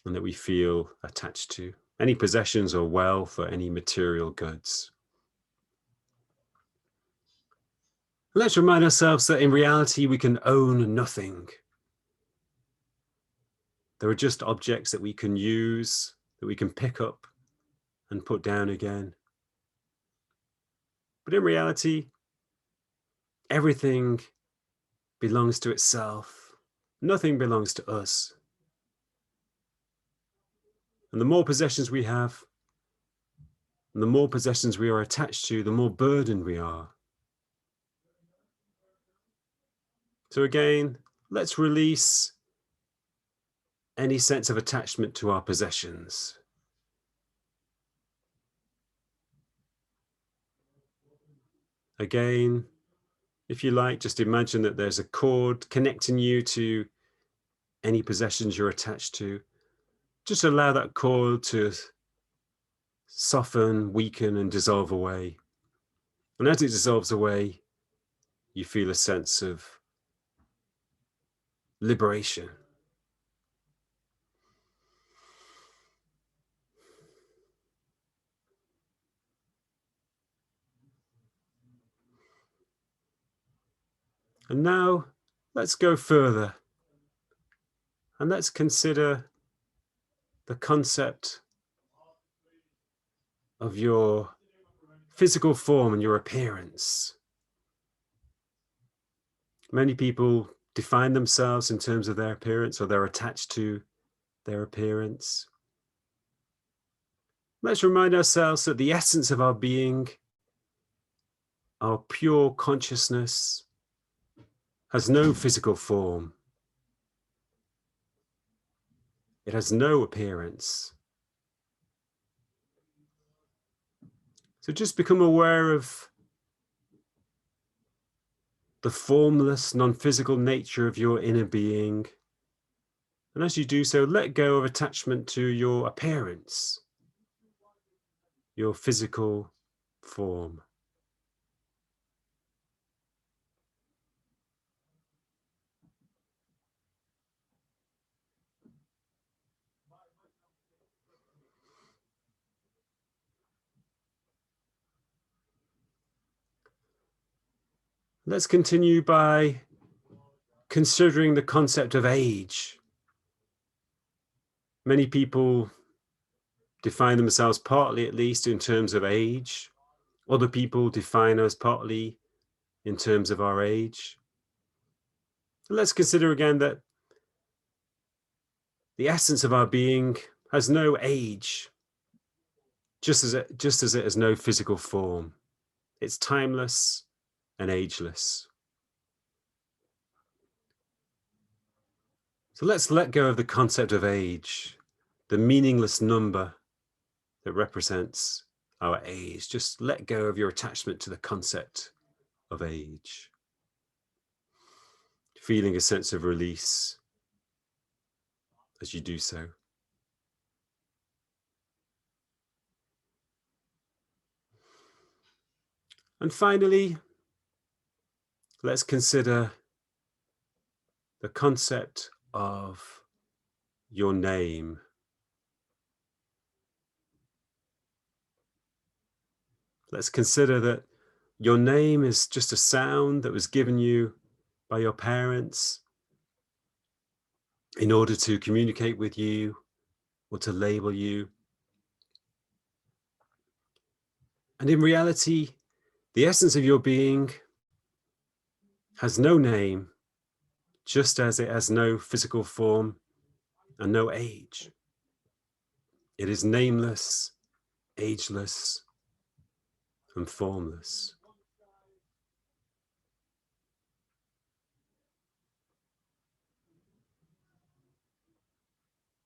and that we feel attached to, any possessions or wealth or any material goods. Let's remind ourselves that in reality we can own nothing. There are just objects that we can use, that we can pick up and put down again. But in reality, everything belongs to itself. Nothing belongs to us. And the more possessions we have, and the more possessions we are attached to, the more burdened we are. So again, let's release any sense of attachment to our possessions. Again, if you like, just imagine that there's a cord connecting you to any possessions you're attached to. Just allow that cord to soften, weaken, and dissolve away. And as it dissolves away, you feel a sense of liberation. And now let's go further and let's consider the concept of your physical form and your appearance. Many people define themselves in terms of their appearance, or they're attached to their appearance. Let's remind ourselves that the essence of our being, our pure consciousness, has no physical form. It has no appearance. So just become aware of the formless, non-physical nature of your inner being. And as you do so, let go of attachment to your appearance, your physical form. Let's continue by considering the concept of age. Many people define themselves partly, at least, in terms of age. Other people define us partly in terms of our age. Let's consider again that the essence of our being has no age, just as it has no physical form. It's timeless and ageless. So let's let go of the concept of age, the meaningless number that represents our age. Just let go of your attachment to the concept of age. Feeling a sense of release as you do so. And finally, let's consider the concept of your name. Let's consider that your name is just a sound that was given you by your parents in order to communicate with you or to label you. And in reality, the essence of your being has no name, just as it has no physical form and no age. It is nameless, ageless, and formless.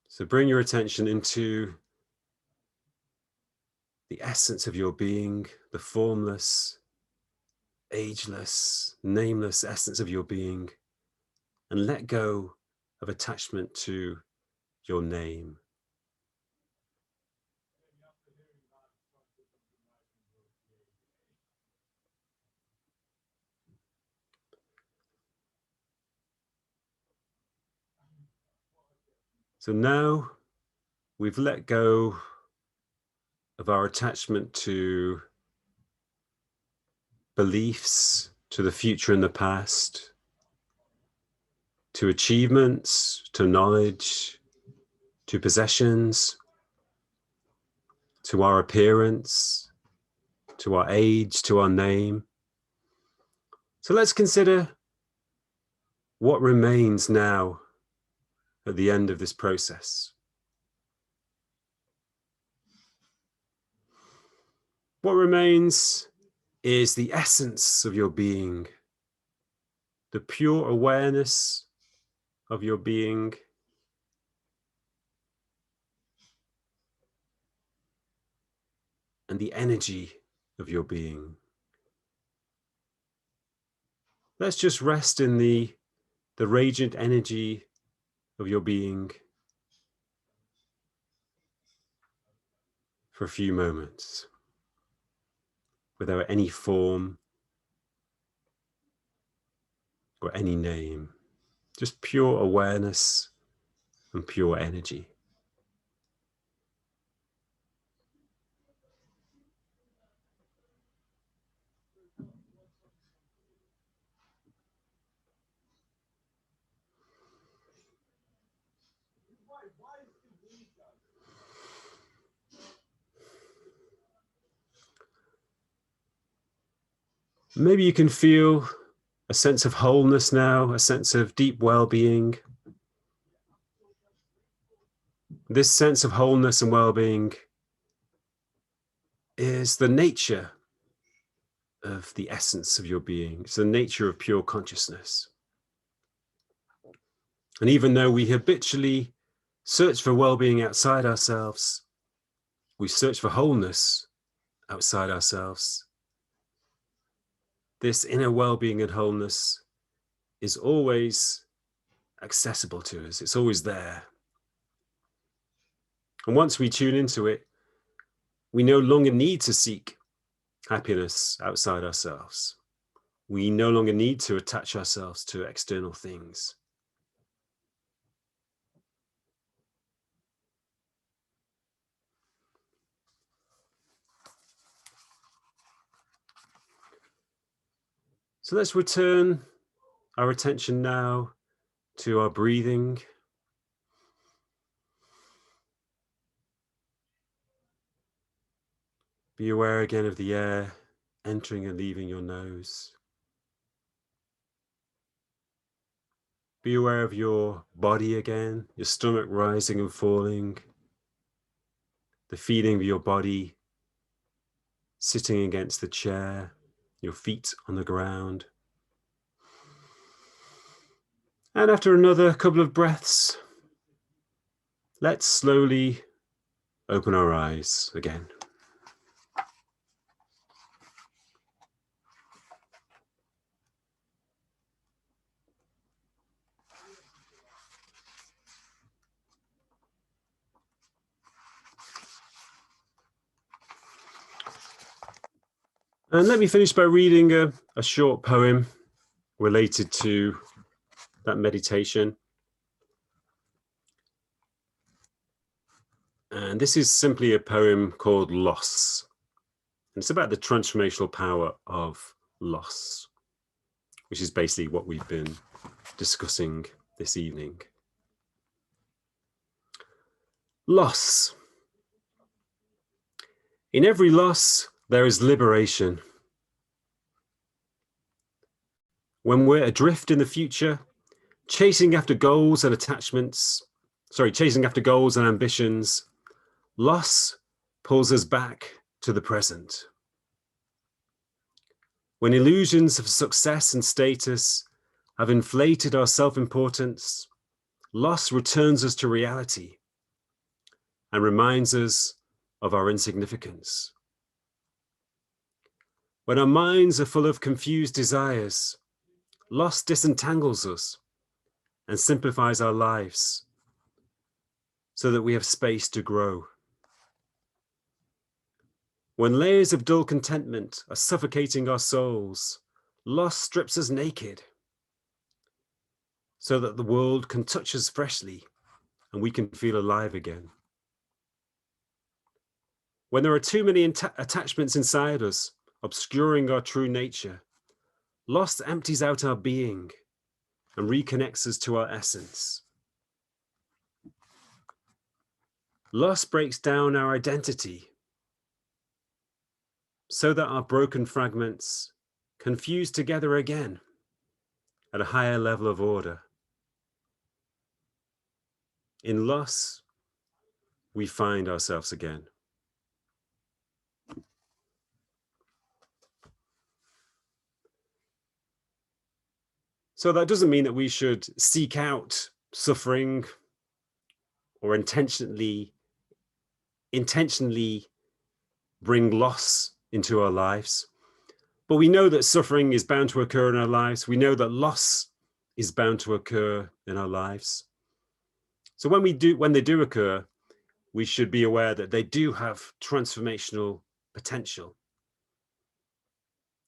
So bring your attention into the essence of your being, the formless, ageless, nameless essence of your being, and let go of attachment to your name. So now we've let go of our attachment to beliefs, to the future and the past, to achievements, to knowledge, to possessions, to our appearance, to our age, to our name. So let's consider what remains now at the end of this process. What remains is the essence of your being, the pure awareness of your being, and the energy of your being. Let's just rest in the radiant energy of your being for a few moments, without any form or any name, just pure awareness and pure energy. Maybe you can feel a sense of wholeness now, a sense of deep well-being. This sense of wholeness and well-being is the nature of the essence of your being. It's the nature of pure consciousness. And even though we habitually search for well-being outside ourselves, we search for wholeness outside ourselves, this inner well-being and wholeness is always accessible to us. It's always there. And once we tune into it, we no longer need to seek happiness outside ourselves. We no longer need to attach ourselves to external things. So let's return our attention now to our breathing. Be aware again of the air entering and leaving your nose. Be aware of your body again, your stomach rising and falling, the feeling of your body sitting against the chair, your feet on the ground. And after another couple of breaths, let's slowly open our eyes again. And let me finish by reading a short poem related to that meditation. And this is simply a poem called Loss. And it's about the transformational power of loss, which is basically what we've been discussing this evening. Loss. In every loss, there is liberation. When we're adrift in the future, chasing after goals and ambitions, loss pulls us back to the present. When illusions of success and status have inflated our self-importance, loss returns us to reality and reminds us of our insignificance. When our minds are full of confused desires, loss disentangles us and simplifies our lives so that we have space to grow. When layers of dull contentment are suffocating our souls, loss strips us naked so that the world can touch us freshly and we can feel alive again. When there are too many attachments inside us, obscuring our true nature, loss empties out our being and reconnects us to our essence. Loss breaks down our identity so that our broken fragments can fuse together again at a higher level of order. In loss, we find ourselves again. So that doesn't mean that we should seek out suffering or intentionally bring loss into our lives. But we know that suffering is bound to occur in our lives. We know that loss is bound to occur in our lives. So when they do occur, we should be aware that they do have transformational potential.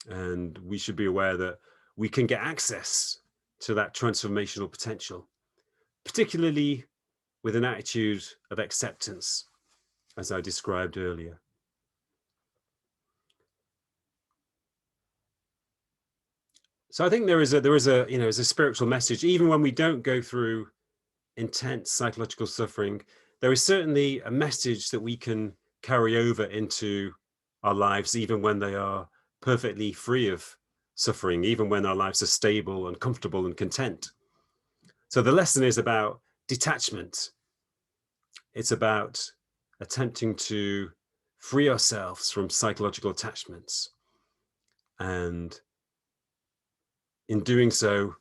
And we should be aware that we can get access to that transformational potential, particularly with an attitude of acceptance, as I described earlier. So I think there is a spiritual message, even when we don't go through intense psychological suffering, there is certainly a message that we can carry over into our lives, even when they are perfectly free of suffering, even when our lives are stable and comfortable and content. So the lesson is about detachment. It's about attempting to free ourselves from psychological attachments, and in doing so,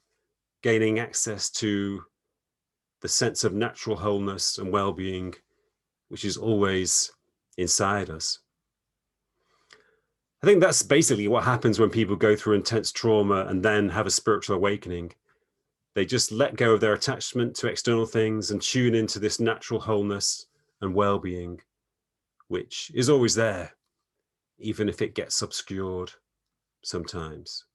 gaining access to the sense of natural wholeness and well-being, which is always inside us. I think that's basically what happens when people go through intense trauma and then have a spiritual awakening. They just let go of their attachment to external things and tune into this natural wholeness and well-being, which is always there, even if it gets obscured sometimes.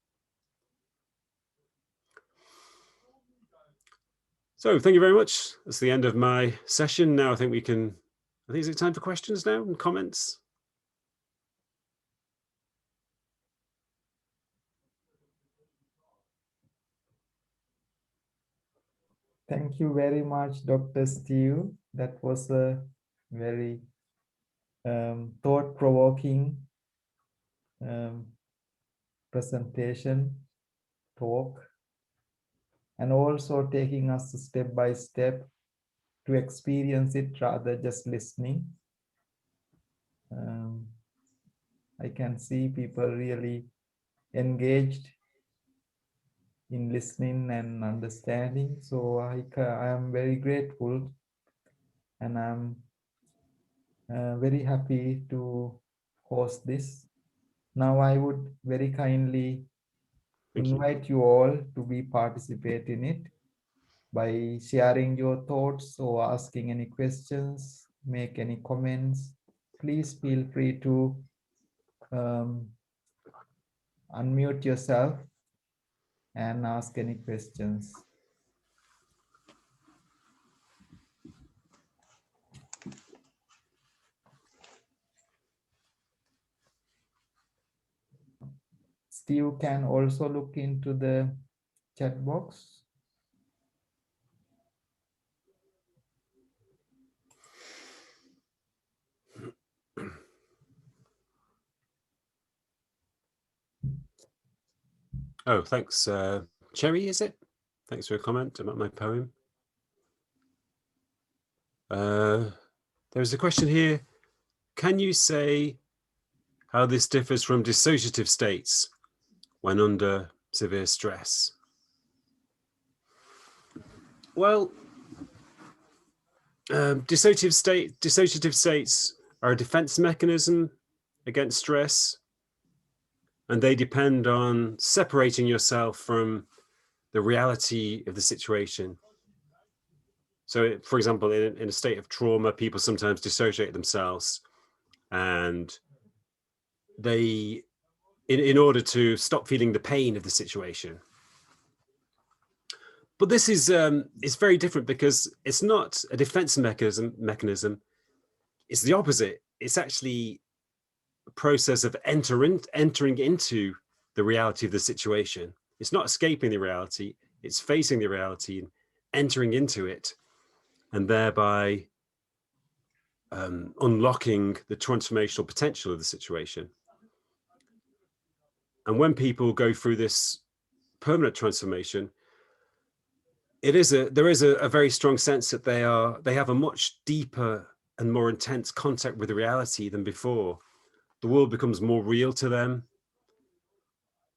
So thank you very much. That's the end of my session. Now I think is it time for questions now and comments? Thank you very much, Dr. Steve. That was a very thought-provoking presentation, talk, and also taking us step by step to experience it rather just listening. I can see people really engaged in listening and understanding. So I am very grateful, and I'm very happy to host this. Now I would very kindly invite you all to be participate in it by sharing your thoughts or asking any questions, make any comments. Please feel free to unmute yourself and ask any questions. Steve can also look into the chat box. Oh, thanks. Cherry, is it? Thanks for a comment about my poem. There's a question here. Can you say how this differs from dissociative states when under severe stress? Well, dissociative states are a defense mechanism against stress, and they depend on separating yourself from the reality of the situation. So, for example, in a state of trauma, people sometimes dissociate themselves, and they, in order to stop feeling the pain of the situation. But this is it's very different because it's not a defense mechanism. It's the opposite. It's actually a process of entering into the reality of the situation. It's not escaping the reality. It's facing the reality and entering into it, and thereby unlocking the transformational potential of the situation. And when people go through this permanent transformation, there is a very strong sense that they have a much deeper and more intense contact with the reality than before. The world becomes more real to them.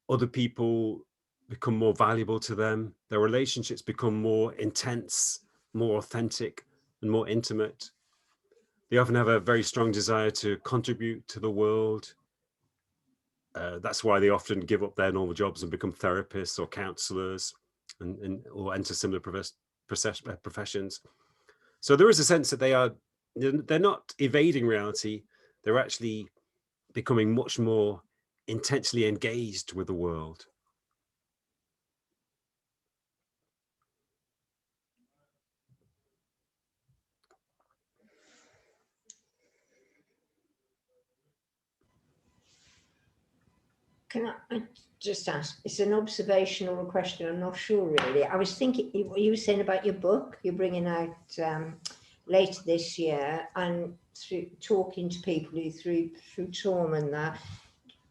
Other people become more valuable to them. Their relationships become more intense, more authentic, and more intimate. They often have a very strong desire to contribute to the world. That's why they often give up their normal jobs and become therapists or counselors, or enter similar professions. So there is a sense that they're not evading reality. They're actually becoming much more intensely engaged with the world. Can I just ask, it's an observation or a question, I'm not sure really. I was thinking, what you were saying about your book you're bringing out later this year, and through talking to people who through trauma and that,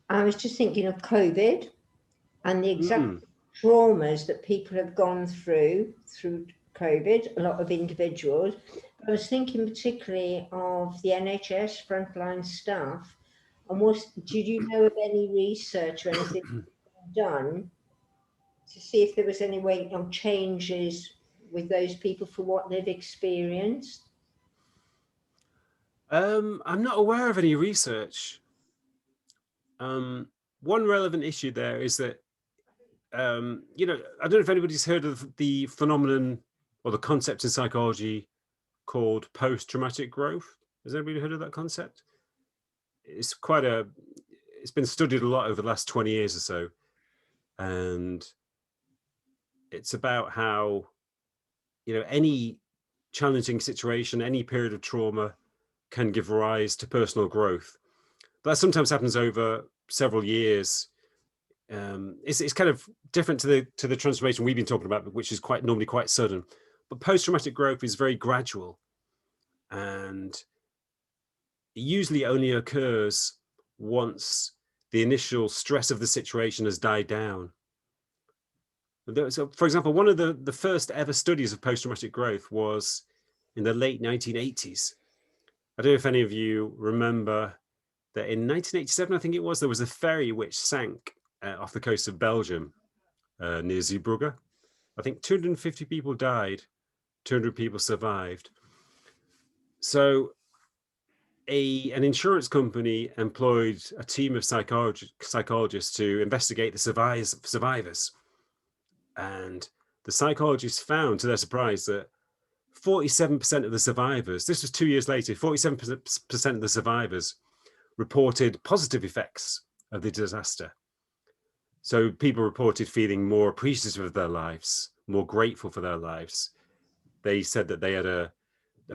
I was just thinking of COVID and the exact traumas that people have gone through COVID, a lot of individuals. I was thinking particularly of the NHS frontline staff. And did you know of any research or anything done to see if there was any way of changes with those people for what they've experienced? I'm not aware of any research. One relevant issue there is that, I don't know if anybody's heard of the phenomenon or the concept in psychology called post-traumatic growth. Has anybody heard of that concept? It's been studied a lot over the last 20 years or so. And it's about how, any challenging situation, any period of trauma can give rise to personal growth. But that sometimes happens over several years. It's kind of different to the transformation we've been talking about, which is normally quite sudden. But post-traumatic growth is very gradual, and it usually only occurs once the initial stress of the situation has died down. So, for example, one of the first ever studies of post-traumatic growth was in the late 1980s. I don't know if any of you remember that in 1987, I think it was, there was a ferry which sank off the coast of Belgium near Zeebrugge. I think 250 people died, 200 people survived. So an insurance company employed a team of psychologists to investigate the survivors. And the psychologists found, to their surprise, that 47% of the survivors, this was 2 years later, 47% of the survivors reported positive effects of the disaster. So people reported feeling more appreciative of their lives, more grateful for their lives. They said that they had a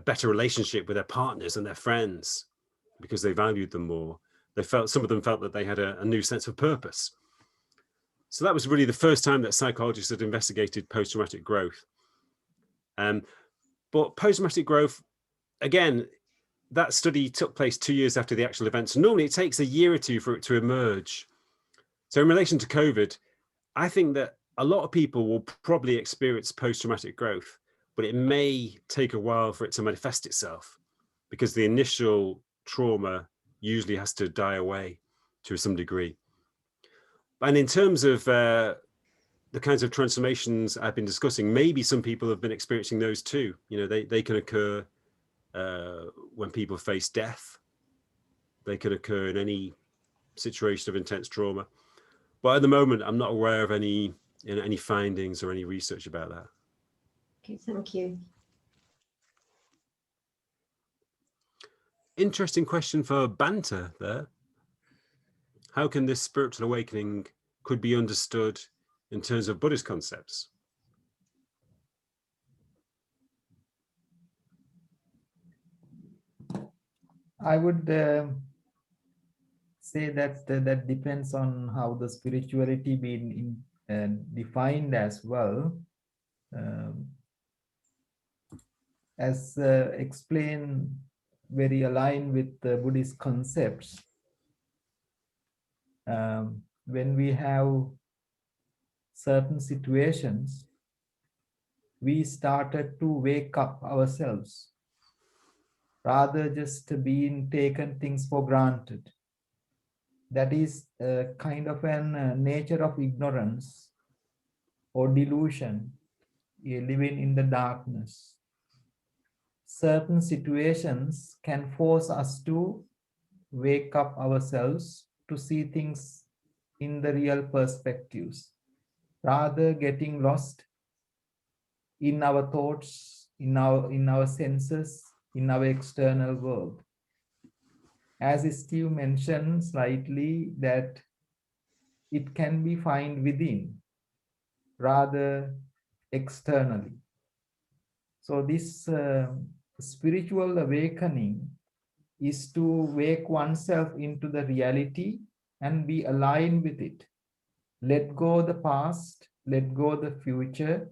better relationship with their partners and their friends because they valued them more. Some of them felt that they had a new sense of purpose. So that was really the first time that psychologists had investigated post-traumatic growth. But post-traumatic growth, again, that study took place 2 years after the actual event. So normally it takes a year or two for it to emerge. So in relation to COVID, I think that a lot of people will probably experience post-traumatic growth, but it may take a while for it to manifest itself because the initial trauma usually has to die away to some degree. And in terms of the kinds of transformations I've been discussing, maybe some people have been experiencing those too. You know, they can occur when people face death. They can occur in any situation of intense trauma. But at the moment, I'm not aware of any findings or any research about that. Okay, thank you. Interesting question for Bhanthe there. How can this spiritual awakening could be understood in terms of Buddhist concepts? I would say that that depends on how the spirituality being defined as well. As explained, very aligned with the Buddhist concepts. When we have certain situations, we started to wake up ourselves, rather just being taken things for granted. That is a kind of an nature of ignorance or delusion, living in the darkness. Certain situations can force us to wake up ourselves to see things in the real perspectives, rather getting lost in our thoughts, in our senses, in our external world. As Steve mentioned slightly, that it can be found within, rather externally. So this spiritual awakening is to wake oneself into the reality and be aligned with it. Let go the past, let go the future,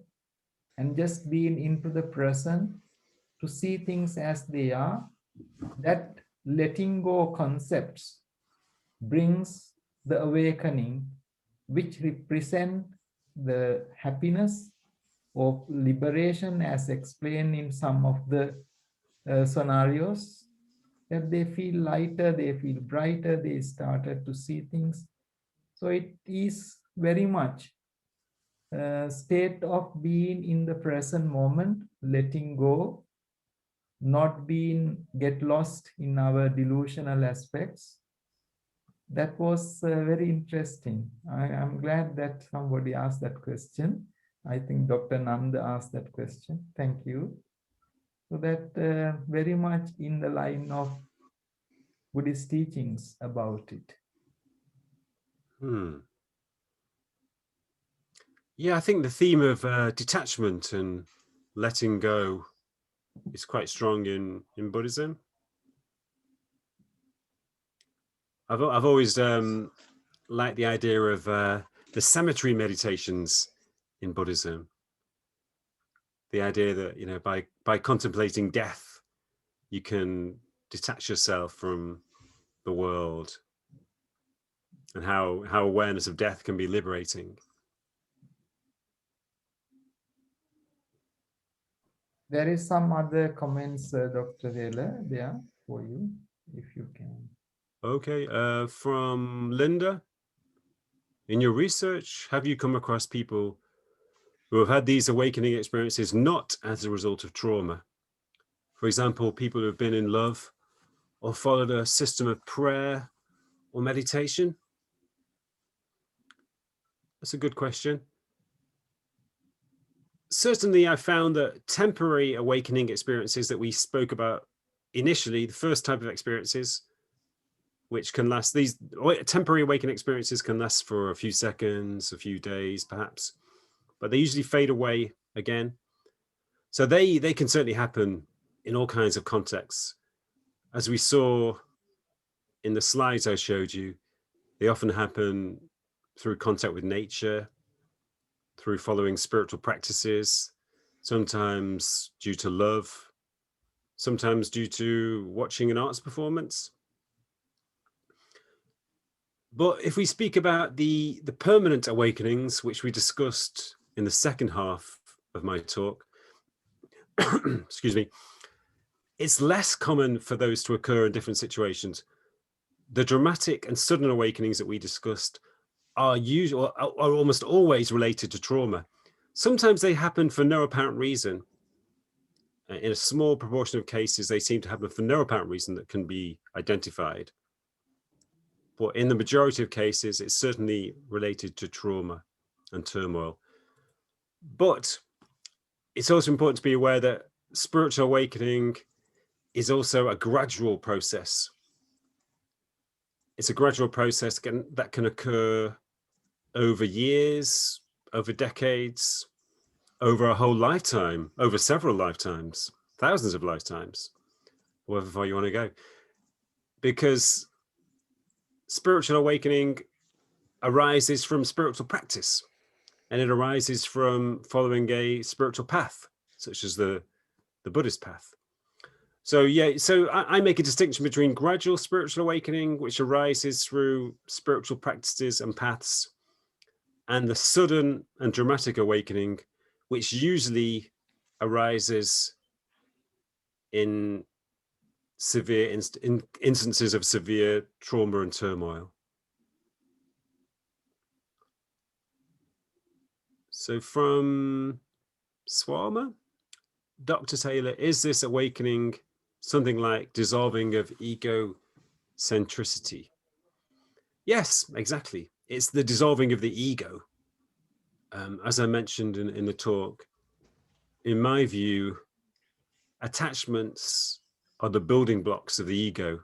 and just be into the present to see things as they are. That letting go concepts brings the awakening, which represent the happiness of liberation, as explained in some of the scenarios, that they feel lighter, they feel brighter, they started to see things. So it is very much a state of being in the present moment, letting go, not get lost in our delusional aspects. That was very interesting. I'm glad that somebody asked that question. I think Dr. Nanda asked that question. Thank you. So that very much in the line of Buddhist teachings about it. Yeah, I think the theme of detachment and letting go is quite strong in Buddhism. I've always liked the idea of the cemetery meditations in Buddhism. the idea that, you know, by contemplating death, you can detach yourself from the world, and how awareness of death can be liberating. There is some other comments, Dr. Taylor, there for you, if you can. Okay, from Linda. In your research, have you come across people who have had these awakening experiences not as a result of trauma? For example, people who have been in love or followed a system of prayer or meditation? That's a good question. Certainly, I found that temporary awakening experiences that we spoke about initially, the first type of experiences, which can last, these temporary awakening experiences can last for a few seconds, a few days, perhaps, but they usually fade away again. So they can certainly happen in all kinds of contexts. As we saw in the slides I showed you, they often happen through contact with nature, through following spiritual practices, sometimes due to love, sometimes due to watching an arts performance. But if we speak about the permanent awakenings, which we discussed in the second half of my talk, excuse me, it's less common for those to occur in different situations. The dramatic and sudden awakenings that we discussed are almost always related to trauma. Sometimes they happen for no apparent reason. In a small proportion of cases, they seem to happen for no apparent reason that can be identified. But in the majority of cases, it's certainly related to trauma and turmoil. But it's also important to be aware that spiritual awakening is also a gradual process. It's a gradual process that can occur over years, over decades, over a whole lifetime, over several lifetimes, thousands of lifetimes, however far you want to go. Because spiritual awakening arises from spiritual practice, and it arises from following a spiritual path, such as the Buddhist path. So yeah, so I make a distinction between gradual spiritual awakening, which arises through spiritual practices and paths, and the sudden and dramatic awakening, which usually arises in severe instances of severe trauma and turmoil. So from Swarna, Dr. Taylor, is this awakening something like dissolving of egocentricity? Yes, exactly. It's the dissolving of the ego. As I mentioned in the talk, in my view, attachments are the building blocks of the ego.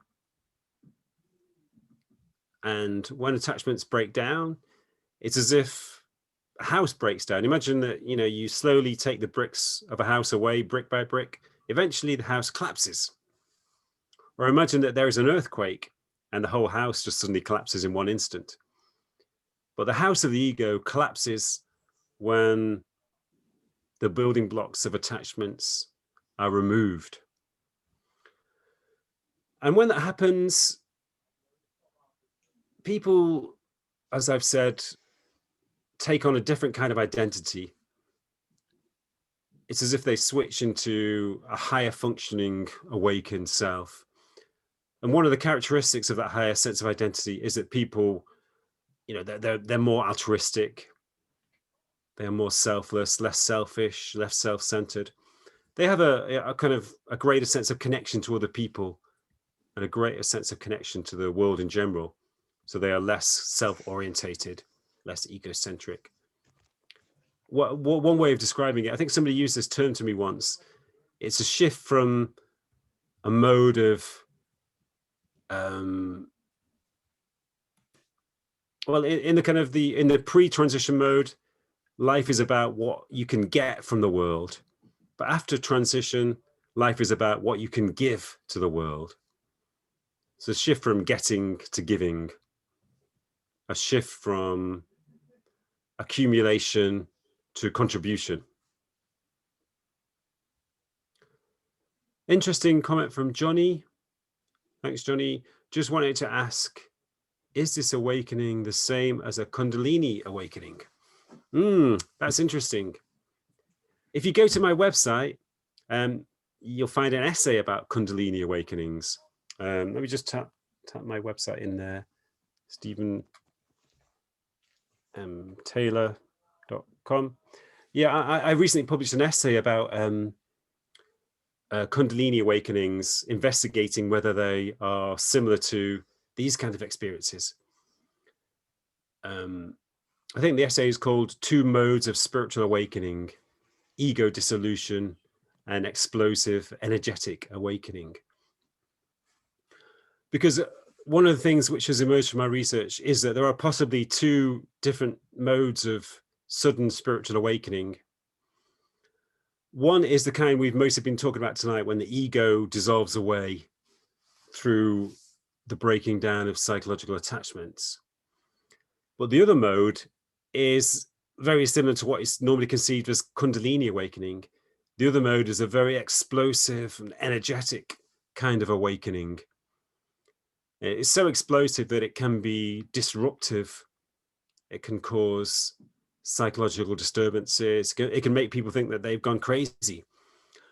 And when attachments break down, it's as if a house breaks down. Imagine that, you know, you slowly take the bricks of a house away, brick by brick. Eventually the house collapses. Or imagine that there is an earthquake and the whole house just suddenly collapses in one instant. But the house of the ego collapses when the building blocks of attachments are removed. And when that happens, people, as I've said, take on a different kind of identity. It's as if they switch into a higher functioning, awakened self. And one of the characteristics of that higher sense of identity is that people, you know, they're more altruistic. They are more selfless, less selfish, less self-centered. They have a kind of a greater sense of connection to other people and a greater sense of connection to the world in general. So they are less self-orientated, less egocentric. One way of describing it, I think somebody used this term to me once. It's a shift from a mode of, well, in the kind of in the pre-transition mode, life is about what you can get from the world. But after transition, life is about what you can give to the world. So a shift from getting to giving, a shift from accumulation to contribution. Interesting comment from Johnny. Thanks, Johnny. Just wanted to ask, is this awakening the same as a Kundalini awakening? That's interesting. If you go to my website, you'll find an essay about Kundalini awakenings. Let me just tap my website in there, stephen-taylor.com. Yeah, I recently published an essay about Kundalini awakenings, investigating whether they are similar to these kind of experiences. I think the essay is called Two Modes of Spiritual Awakening, Ego Dissolution and Explosive Energetic Awakening. Because one of the things which has emerged from my research is that there are possibly two different modes of sudden spiritual awakening. One is the kind we've mostly been talking about tonight, when the ego dissolves away through the breaking down of psychological attachments. But the other mode is very similar to what is normally conceived as Kundalini awakening. The other mode is a very explosive and energetic kind of awakening. It's so explosive that it can be disruptive. It can cause psychological disturbances. It can make people think that they've gone crazy.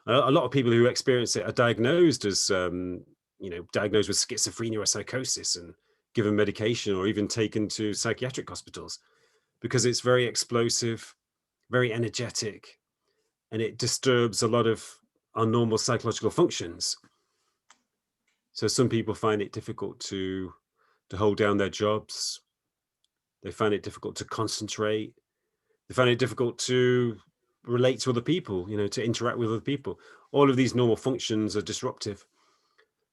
A lot of people who experience it are diagnosed as, diagnosed with schizophrenia or psychosis and given medication, or even taken to psychiatric hospitals, because it's very explosive, very energetic, and it disturbs a lot of our normal psychological functions. So some people find it difficult to hold down their jobs. They find it difficult to concentrate. They find it difficult to relate to other people, to interact with other people. All of these normal functions are disruptive.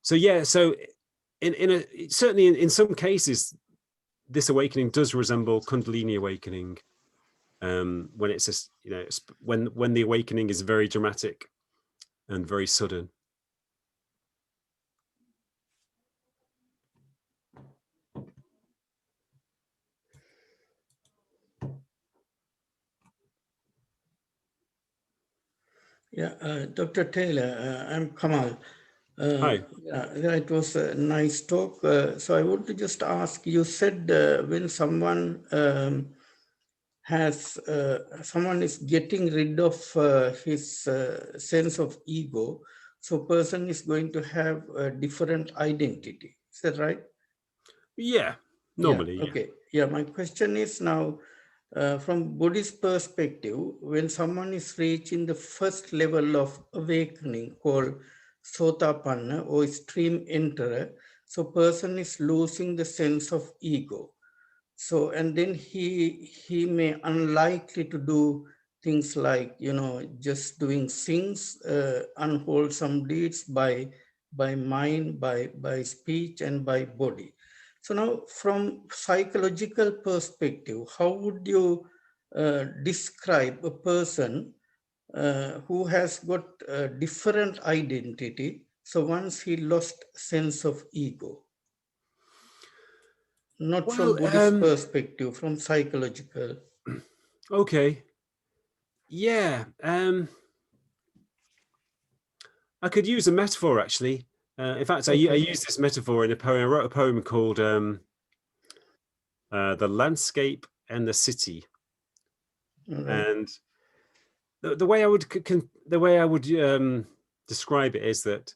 So yeah, so certainly in some cases, this awakening does resemble Kundalini awakening, when it's just, when the awakening is very dramatic and very sudden. Yeah, Dr. Taylor, I'm Kamal. Hi. Yeah, it was a nice talk. So I want to just ask, you said when someone someone is getting rid of his sense of ego, so person is going to have a different identity. Is that right? Yeah, normally. Yeah. Okay. Yeah, my question is now, from Buddhist perspective, when someone is reaching the first level of awakening called Sotapanna or stream enterer, so person is losing the sense of ego. So, and then he may unlikely to do things like, just doing things, unwholesome deeds by mind, by speech, and by body. So now, from psychological perspective, how would you describe a person who has got a different identity? So once he lost sense of ego, not from Buddhist perspective, from psychological. Okay. Yeah. I could use a metaphor, actually. In fact, I used this metaphor in a poem. I wrote a poem called "The Landscape and the City," and the way I would describe it is that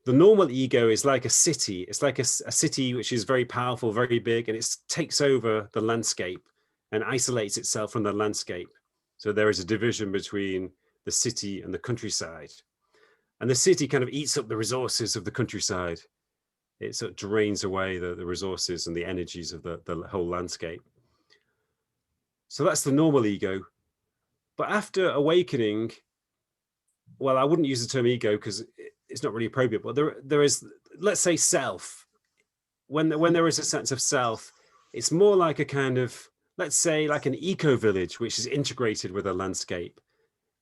the normal ego is like a city. It's like a city which is very powerful, very big, and it takes over the landscape and isolates itself from the landscape. So there is a division between the city and the countryside. And the city kind of eats up the resources of the countryside. It sort of drains away the resources and the energies of the whole landscape. So that's the normal ego. But after awakening, well, I wouldn't use the term ego because it's not really appropriate, but there is, let's say, self. When there is a sense of self, it's more like a kind of, let's say, like an eco-village, which is integrated with a landscape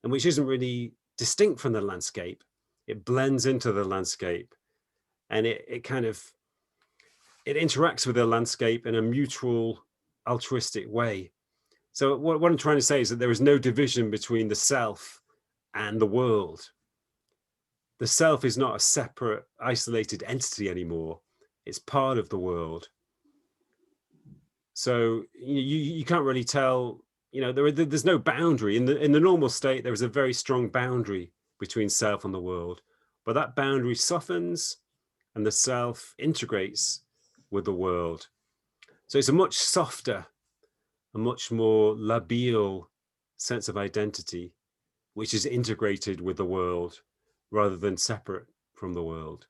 and which isn't really distinct from the landscape. It blends into the landscape, and it interacts with the landscape in a mutual, altruistic way. So what I'm trying to say is that there is no division between the self and the world. the self is not a separate, isolated entity anymore. It's part of the world. So you can't really tell, there's no boundary. In the normal state, there is a very strong boundary between self and the world. But that boundary softens and the self integrates with the world. So it's a much softer, a much more labial sense of identity, which is integrated with the world rather than separate from the world.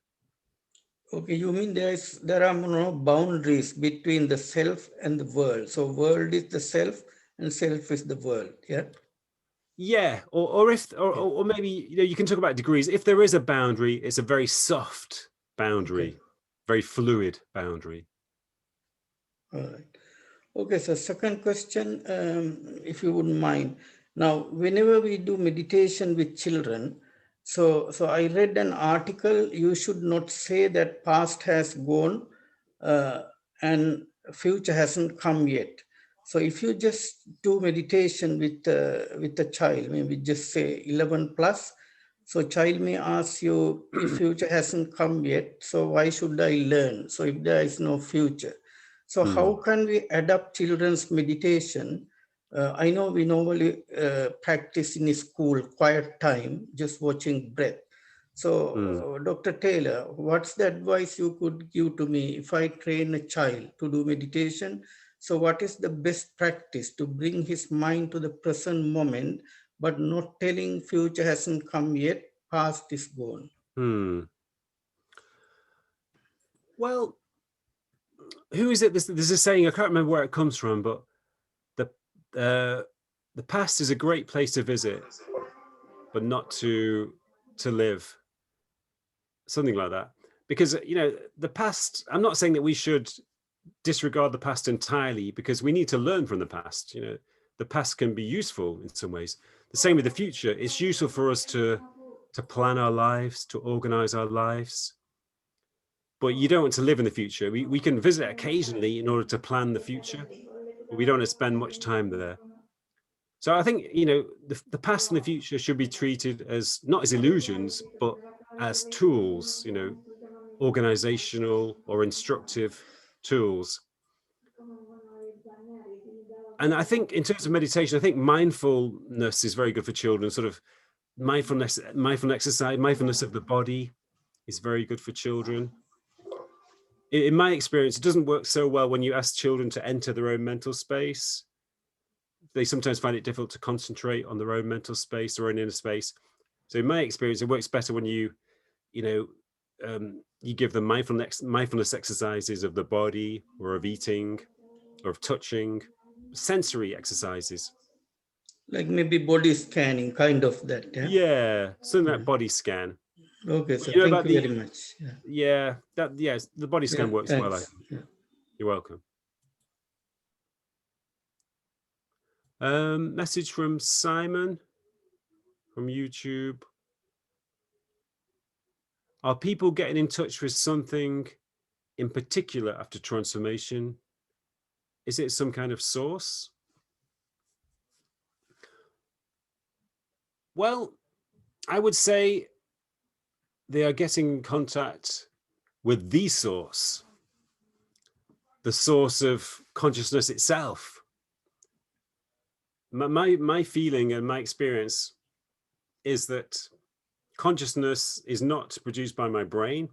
Okay, you mean there are no boundaries between the self and the world. So world is the self and self is the world, yeah? Yeah, or maybe you can talk about degrees. If there is a boundary, it's a very soft boundary, Okay. very fluid boundary. All right. Okay, so second question, if you wouldn't mind. Now, whenever we do meditation with children, so I read an article, you should not say that past has gone and future hasn't come yet. So if you just do meditation with a child, maybe just say 11 plus, so child may ask you, if future hasn't come yet, so why should I learn? So if there is no future. So how can we adapt children's meditation? I know we normally practice in school, quiet time, just watching breath. So Dr. Taylor, what's the advice you could give to me if I train a child to do meditation? So what is the best practice to bring his mind to the present moment, but not telling future hasn't come yet, past is gone? Well, who is it? There's a saying, I can't remember where it comes from, but the past is a great place to visit, but not to live. Something like that. Because, the past, I'm not saying that we should disregard the past entirely, because we need to learn from the past. The past can be useful in some ways. The same with the future. It's useful for us to plan our lives, to organize our lives. But you don't want to live in the future. We can visit occasionally in order to plan the future, but we don't want to spend much time there. So I think, the past and the future should be treated as not as illusions, but as tools, organizational or instructive tools. And I think in terms of meditation, I think mindfulness is very good for children. Sort of mindfulness exercise, mindfulness of the body is very good for children. In my experience, it doesn't work so well when you ask children to enter their own mental space. They sometimes find it difficult to concentrate on their own mental space or own inner space. So in my experience, it works better when you give them mindfulness exercises of the body or of eating or of touching, sensory exercises. Like maybe body scanning, kind of that. Yeah, something like body scan. Okay, so thank you very much. Yes, the body scan works well, I think. Yeah. You're welcome. Message from Simon from YouTube. Are people getting in touch with something in particular after transformation? Is it some kind of source? Well, I would say they are getting in contact with the source of consciousness itself. My feeling and my experience is that consciousness is not produced by my brain,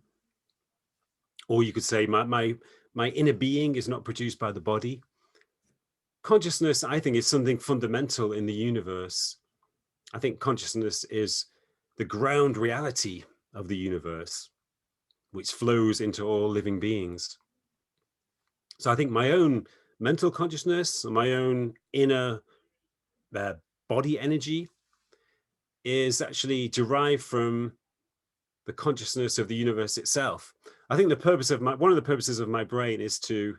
or you could say my inner being is not produced by the body. Consciousness, I think, is something fundamental in the universe. I think consciousness is the ground reality of the universe, which flows into all living beings. So I think my own mental consciousness, my own inner body energy is actually derived from the consciousness of the universe itself. I think one of the purposes of my brain is to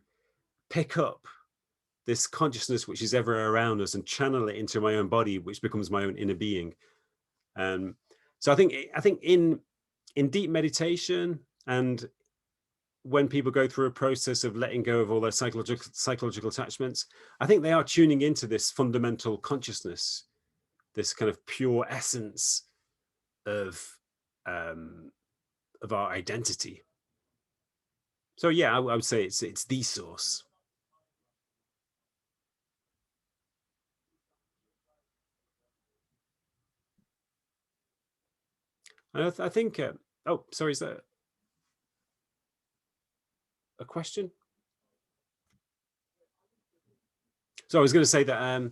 pick up this consciousness which is ever around us and channel it into my own body, which becomes my own inner being. So I think in deep meditation, and when people go through a process of letting go of all their psychological attachments, I think they are tuning into this fundamental consciousness, this kind of pure essence of of our identity. So yeah, I would say it's the source. And I think. Oh, sorry, is that a question? So I was going to say that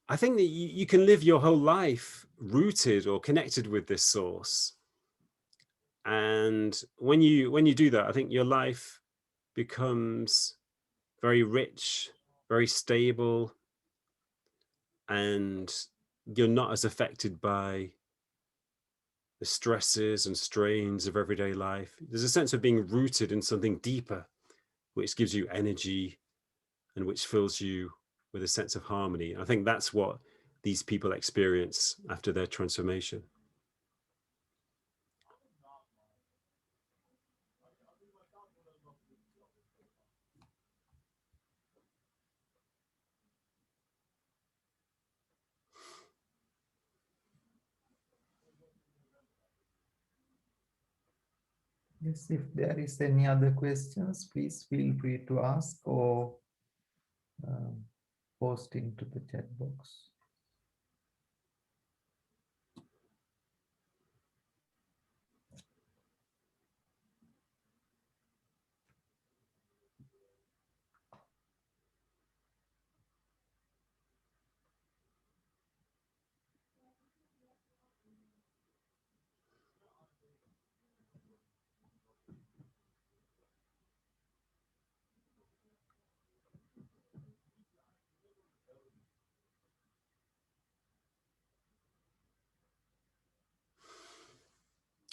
I think that you can live your whole life rooted or connected with this source. And when you do that, I think your life becomes very rich, very stable, and you're not as affected by the stresses and strains of everyday life. There's a sense of being rooted in something deeper, which gives you energy and which fills you with a sense of harmony. I think that's what these people experience after their transformation. Yes, if there is any other questions, please feel free to ask or post into the chat box.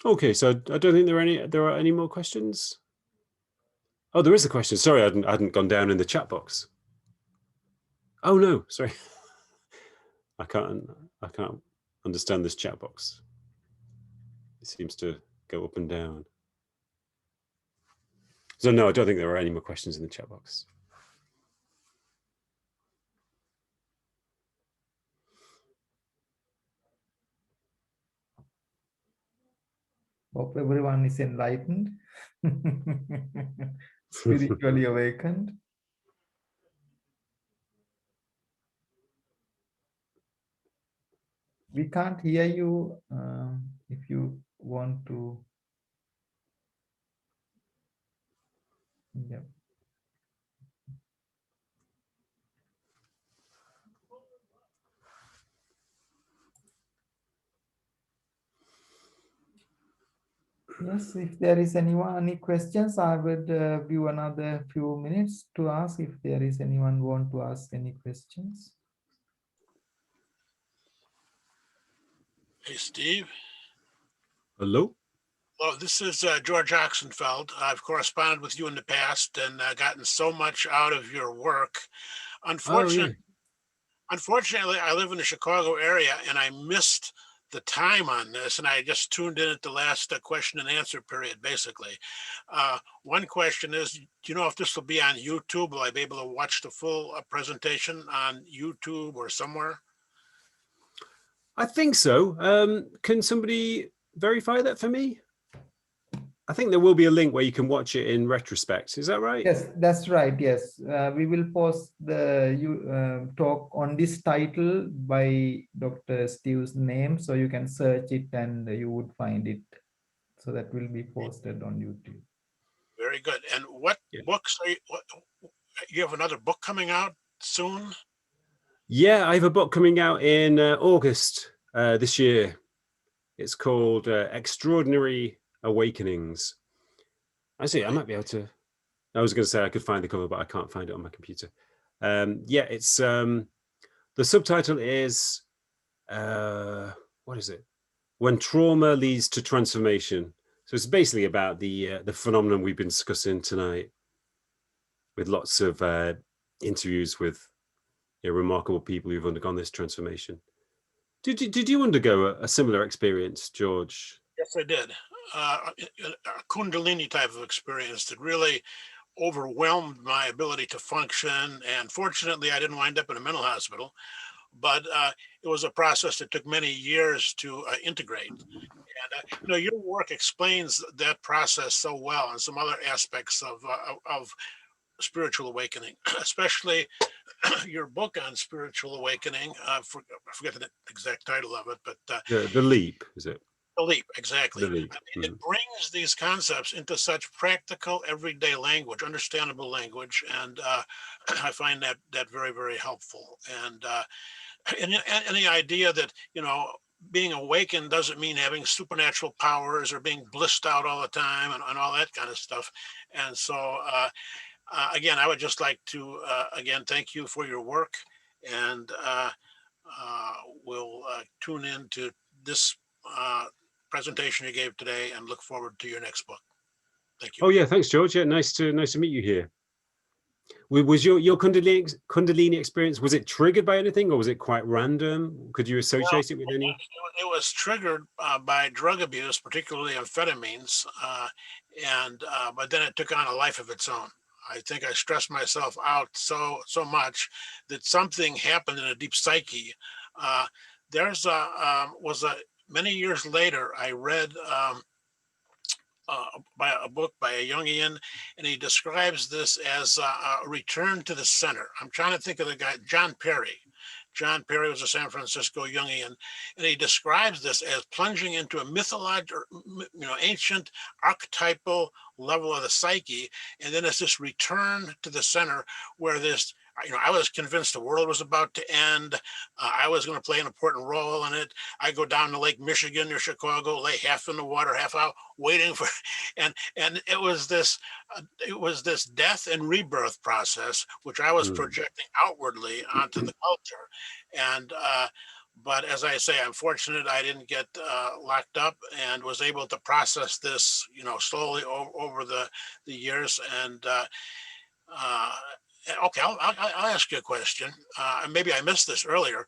Okay, so I don't think there are any more questions. Oh, there is a question. Sorry, I hadn't gone down in the chat box. Oh no, sorry. I can't understand this chat box. It seems to go up and down. So no, I don't think there are any more questions in the chat box. Hope everyone is enlightened, spiritually awakened. We can't hear you if you want to. Yeah. Yes, if there is any questions, I would give another few minutes to ask if there is anyone want to ask any questions. Hey, Steve. Hello? Well, this is George Oxenfeld. I've corresponded with you in the past and gotten so much out of your work. Unfortunately, I live in the Chicago area and I missed the time on this, and I just tuned in at the last question and answer period, basically. One question is, do you know if this will be on YouTube? Will I be able to watch the full presentation on YouTube or somewhere? I think so. Can somebody verify that for me? I think there will be a link where you can watch it in retrospect. Is that right? Yes, that's right. Yes, we will post the talk on this title by Dr. Steve's name, so you can search it and you would find it. So that will be posted on YouTube. Very good. And what books are you have another book coming out soon? Yeah, I have a book coming out in August this year. It's called Extraordinary Awakenings. Actually, I might be able to. I was going to say I could find the cover, but I can't find it on my computer. Yeah, it's the subtitle is what is it? When Trauma Leads to Transformation. So it's basically about the phenomenon we've been discussing tonight, with lots of interviews with remarkable people who've undergone this transformation. Did you undergo a similar experience, George? Yes, I did. A Kundalini type of experience that really overwhelmed my ability to function. And fortunately, I didn't wind up in a mental hospital. but it was a process that took many years to integrate. And your work explains that process so well, and some other aspects of spiritual awakening, especially your book on spiritual awakening. I forget the exact title of it, but The Leap, is it? The Leap, exactly. The Leap. It brings these concepts into such practical, everyday language, understandable language, and I find that very, very helpful. And the idea that being awakened doesn't mean having supernatural powers or being blissed out all the time and all that kind of stuff. And so, again, I would just like to again thank you for your work, and we'll tune in to this presentation you gave today and look forward to your next book. Thank you. Oh yeah, thanks, George. Yeah, nice to meet you here. Was your Kundalini experience, was it triggered by anything, or was it quite random? Could you associate it with any? It was triggered by drug abuse, particularly amphetamines, but then it took on a life of its own. I think I stressed myself out so much that something happened in a deep psyche. Many years later, I read by a book by a Jungian, and he describes this as a return to the center. I'm trying to think of the guy, John Perry. John Perry was a San Francisco Jungian, and he describes this as plunging into a mythological, ancient archetypal level of the psyche, and then it's this return to the center where this, I was convinced the world was about to end. I was going to play an important role in it. I go down to Lake Michigan near Chicago, lay half in the water, half out, waiting for, and it was this death and rebirth process, which I was projecting outwardly onto the culture. And but as I say, I'm fortunate I didn't get locked up and was able to process this, slowly over the years. And okay, I'll ask you a question. Maybe I missed this earlier.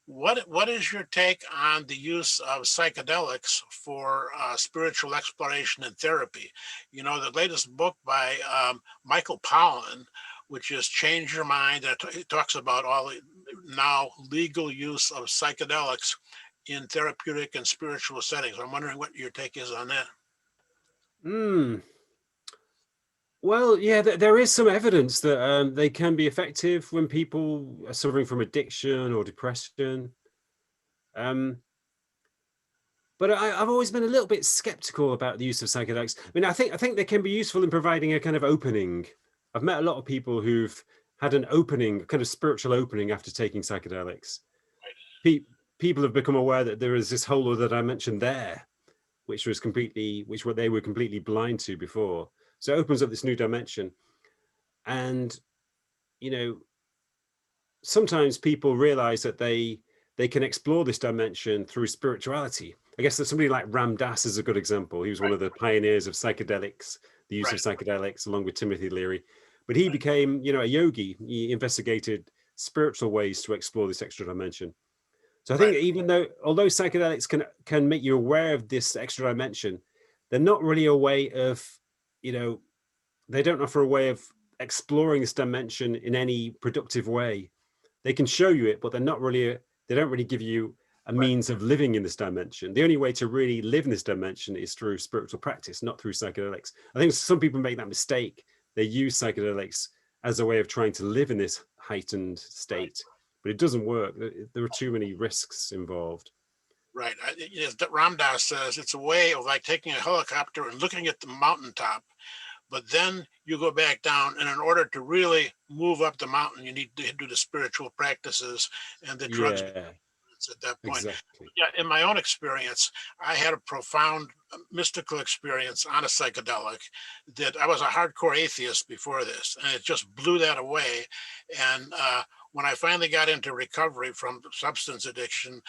What is your take on the use of psychedelics for spiritual exploration and therapy? The latest book by Michael Pollan, which is Change Your Mind, and it talks about all the now legal use of psychedelics in therapeutic and spiritual settings. I'm wondering what your take is on that. Well, yeah, there is some evidence that they can be effective when people are suffering from addiction or depression. But I've always been a little bit skeptical about the use of psychedelics. I mean, I think they can be useful in providing a kind of opening. I've met a lot of people who've had an opening, kind of spiritual opening after taking psychedelics. People have become aware that there is this whole other dimension there, which they were completely blind to before. So it opens up this new dimension. And, sometimes people realize that they can explore this dimension through spirituality. I guess that somebody like Ram Dass is a good example. He was one of the pioneers of psychedelics, the use of psychedelics, along with Timothy Leary. But he became, a yogi. He investigated spiritual ways to explore this extra dimension. So I think although psychedelics can make you aware of this extra dimension, they're not really a way of, they don't offer a way of exploring this dimension in any productive way. They can show you it, but they don't really give you a means of living in this dimension. The only way to really live in this dimension is through spiritual practice, not through psychedelics. I think some people make that mistake. They use psychedelics as a way of trying to live in this heightened state, but it doesn't work. There are too many risks involved. Right. Ram Dass says it's a way of like taking a helicopter and looking at the mountaintop, but then you go back down, and in order to really move up the mountain, you need to do the spiritual practices and the drugs at that point. Exactly. Yeah, in my own experience, I had a profound mystical experience on a psychedelic that I was a hardcore atheist before this, and it just blew that away. And when I finally got into recovery from substance addiction,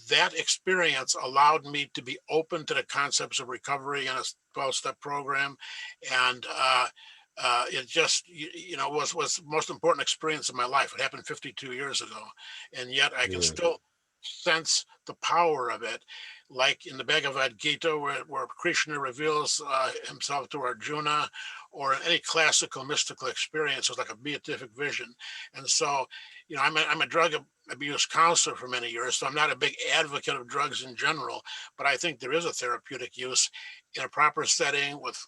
that experience allowed me to be open to the concepts of recovery in a 12-step program. And it just, was the most important experience of my life. It happened 52 years ago. And yet I can still sense the power of it. like in the Bhagavad Gita, where Krishna reveals himself to Arjuna, or in any classical mystical experience, it's like a beatific vision. And so, you know, I'm a drug abuse counselor for many years, so I'm not a big advocate of drugs in general, but I think there is a therapeutic use in a proper setting with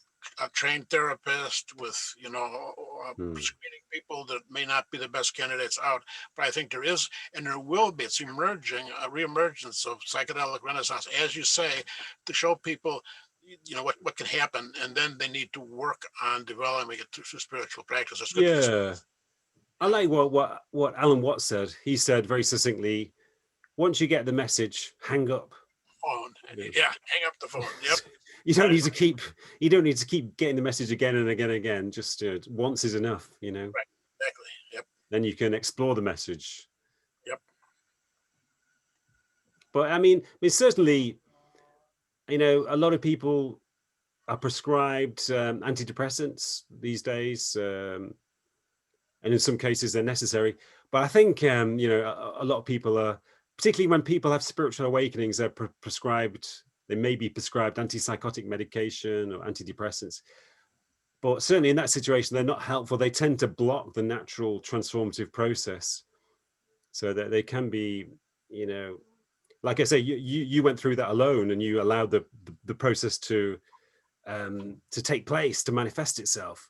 a trained therapist, with, you know, screening people that may not be the best candidates out. But I think there is, and there will be, it's emerging, a reemergence of psychedelic renaissance, as you say, to show people, you know, what can happen, and then they need to work on developing it through spiritual practice. It's good. Yeah, I like what Alan Watts said. He said very succinctly, once you get the message, hang up. Phone. Yeah, hang up the phone. Yep. You don't need to keep getting the message again and again and again. Just once is enough, you know. Right. Exactly. Yep. Then you can explore the message. Yep. But I mean, certainly, you know, a lot of people are prescribed antidepressants these days, and in some cases they're necessary. But I think, you know, a lot of people are, particularly when people have spiritual awakenings, they're prescribed. They may be prescribed antipsychotic medication or antidepressants, but certainly in that situation, they're not helpful. They tend to block the natural transformative process, so that they can be, you know, like I say, you went through that alone, and you allowed the process to take place, to manifest itself.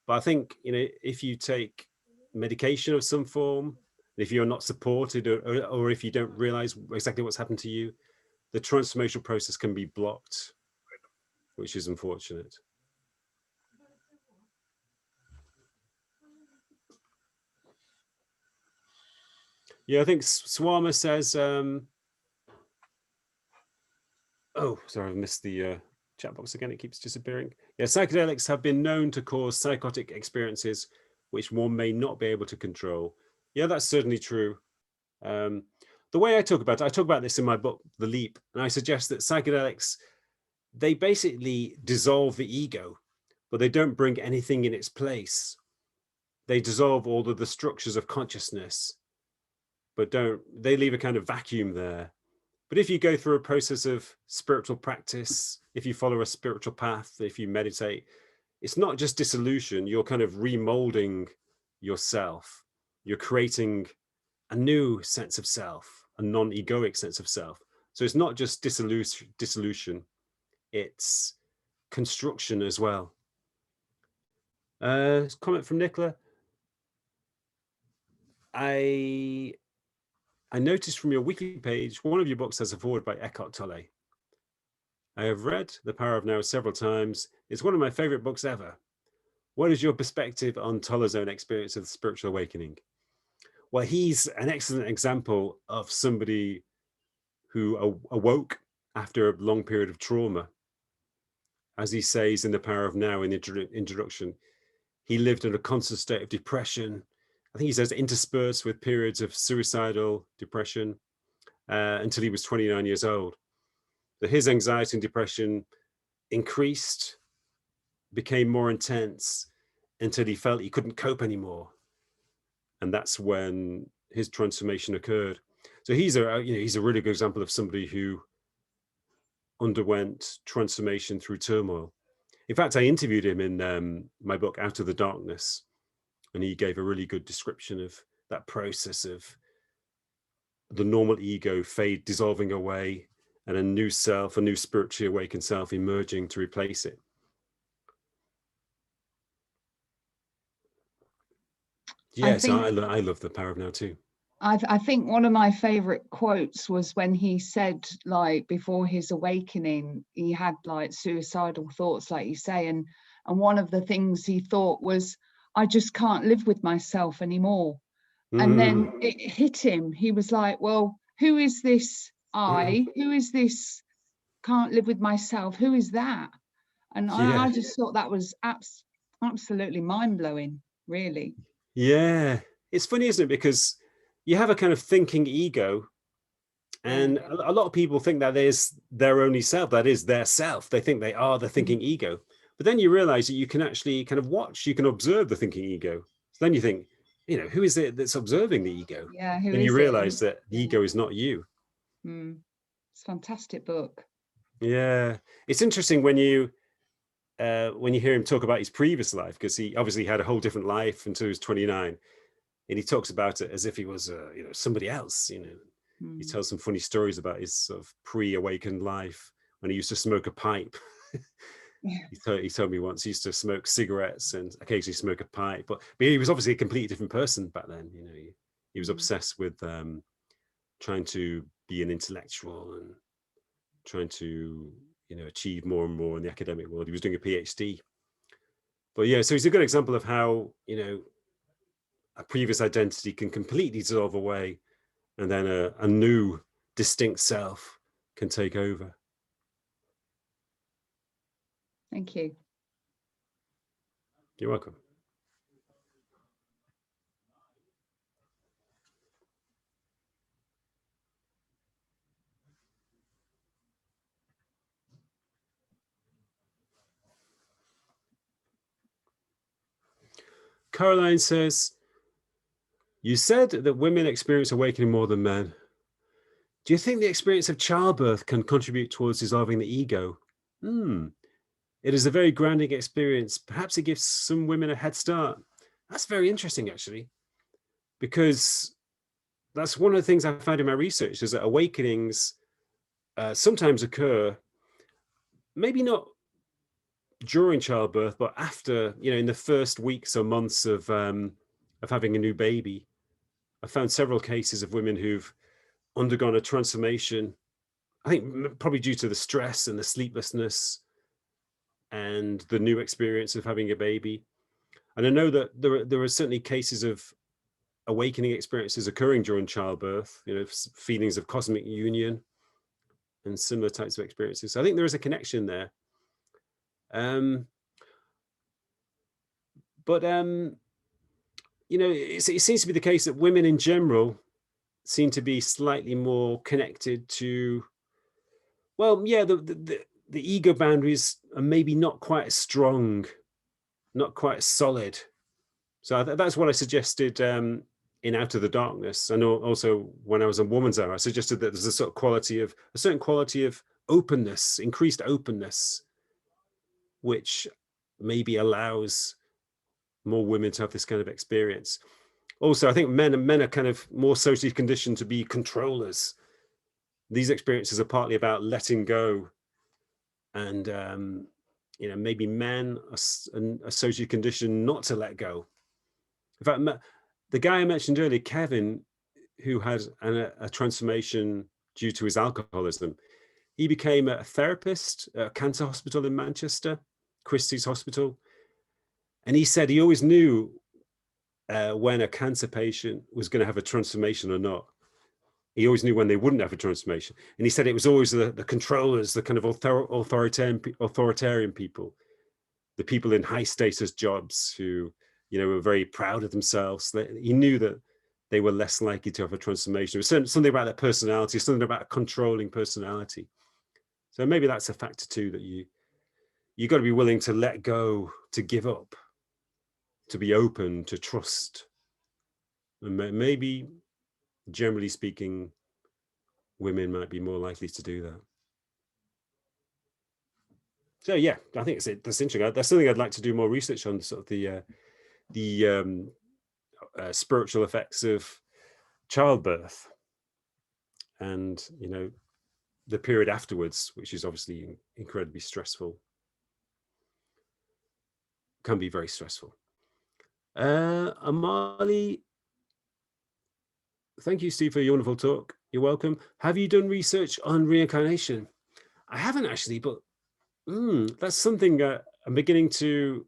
But I think, you know, if you take medication of some form, if you're not supported, or if you don't realize exactly what's happened to you, the transformational process can be blocked, which is unfortunate. Yeah, I think Swarma says, oh, sorry, I've missed the chat box again. It keeps disappearing. Yeah, psychedelics have been known to cause psychotic experiences, which one may not be able to control. Yeah, that's certainly true. The way I talk about this in my book, The Leap, and I suggest that psychedelics, they basically dissolve the ego, but they don't bring anything in its place. They dissolve all of the structures of consciousness, but they leave a kind of vacuum there. But if you go through a process of spiritual practice, if you follow a spiritual path, if you meditate, it's not just dissolution, you're kind of remolding yourself. You're creating a new sense of self, a non-egoic sense of self. So it's not just dissolution, it's construction as well. Comment from Nicola. I noticed from your wiki page, one of your books has a foreword by Eckhart Tolle. I have read The Power of Now several times. It's one of my favorite books ever. What is your perspective on Tolle's own experience of the spiritual awakening? Well, he's an excellent example of somebody who awoke after a long period of trauma. As he says in The Power of Now in the introduction, he lived in a constant state of depression. I think he says interspersed with periods of suicidal depression until he was 29 years old. So his anxiety and depression increased, became more intense until he felt he couldn't cope anymore. And that's when his transformation occurred. So he's a really good example of somebody who underwent transformation through turmoil. In fact, I interviewed him in my book, Out of the Darkness, and he gave a really good description of that process of the normal ego dissolving away, and a new self, a new spiritually awakened self emerging to replace it. Yeah, so I love The Power of Now too. I think one of my favorite quotes was when he said, like, before his awakening, he had like suicidal thoughts, like you say, and one of the things he thought was, I just can't live with myself anymore. And then it hit him. He was like, well, who is this I? Who is this can't live with myself? Who is that? And yeah. I just thought that was absolutely mind-blowing, really. Yeah, it's funny, isn't it? Because you have a kind of thinking ego, and a lot of people think that is their only self, that is their self. They think they are the thinking ego. But then you realize that you can actually kind of watch, you can observe the thinking ego. So then you think, you know, who is it that's observing the ego? Yeah, and you realize that the ego is not you. It's a fantastic book. Yeah, it's interesting when you hear him talk about his previous life, because he obviously had a whole different life until he was 29, and he talks about it as if he was somebody else. He tells some funny stories about his sort of pre-awakened life when he used to smoke a pipe. He told me once he used to smoke cigarettes and occasionally smoke a pipe, but he was obviously a completely different person back then. He was obsessed with trying to be an intellectual and trying to achieve more and more in the academic world. He was doing a PhD. But yeah, so he's a good example of how a previous identity can completely dissolve away, and then a new distinct self can take over. Thank you. You're welcome. Caroline says, you said that women experience awakening more than men. Do you think the experience of childbirth can contribute towards dissolving the ego? It is a very grounding experience. Perhaps it gives some women a head start. That's very interesting, actually, because that's one of the things I found in my research, is that awakenings sometimes occur, maybe not during childbirth, but after, in the first weeks or months of having a new baby. I found several cases of women who've undergone a transformation, I think probably due to the stress and the sleeplessness and the new experience of having a baby. And I know that there are certainly cases of awakening experiences occurring during childbirth, feelings of cosmic union and similar types of experiences. So I think there is a connection there. But it seems to be the case that women in general seem to be slightly more connected to, well, yeah, the ego boundaries are maybe not quite as strong, not quite as solid. So that's what I suggested in Out of the Darkness. And also when I was on Woman's Hour, I suggested that there's a certain quality of openness, increased openness, which maybe allows more women to have this kind of experience. Also, I think men are kind of more socially conditioned to be controllers. These experiences are partly about letting go, and maybe men are socially conditioned not to let go. In fact, the guy I mentioned earlier, Kevin, who had a transformation due to his alcoholism, he became a therapist at a cancer hospital in Manchester, Christie's Hospital, and he said he always knew when a cancer patient was going to have a transformation or not. He always knew when they wouldn't have a transformation. And he said it was always the controllers, the kind of authoritarian people, the people in high status jobs who, were very proud of themselves. He knew that they were less likely to have a transformation. It was something about their personality, something about a controlling personality. So maybe that's a factor too, that you got to be willing to let go, to give up, to be open, to trust. And maybe, generally speaking, women might be more likely to do that. So yeah, I think that's interesting. That's something I'd like to do more research on, sort of the spiritual effects of childbirth, and the period afterwards, which is obviously incredibly stressful, can be very stressful. Amali, thank you, Steve, for your wonderful talk. You're welcome. Have you done research on reincarnation? I haven't actually, but that's something I'm beginning to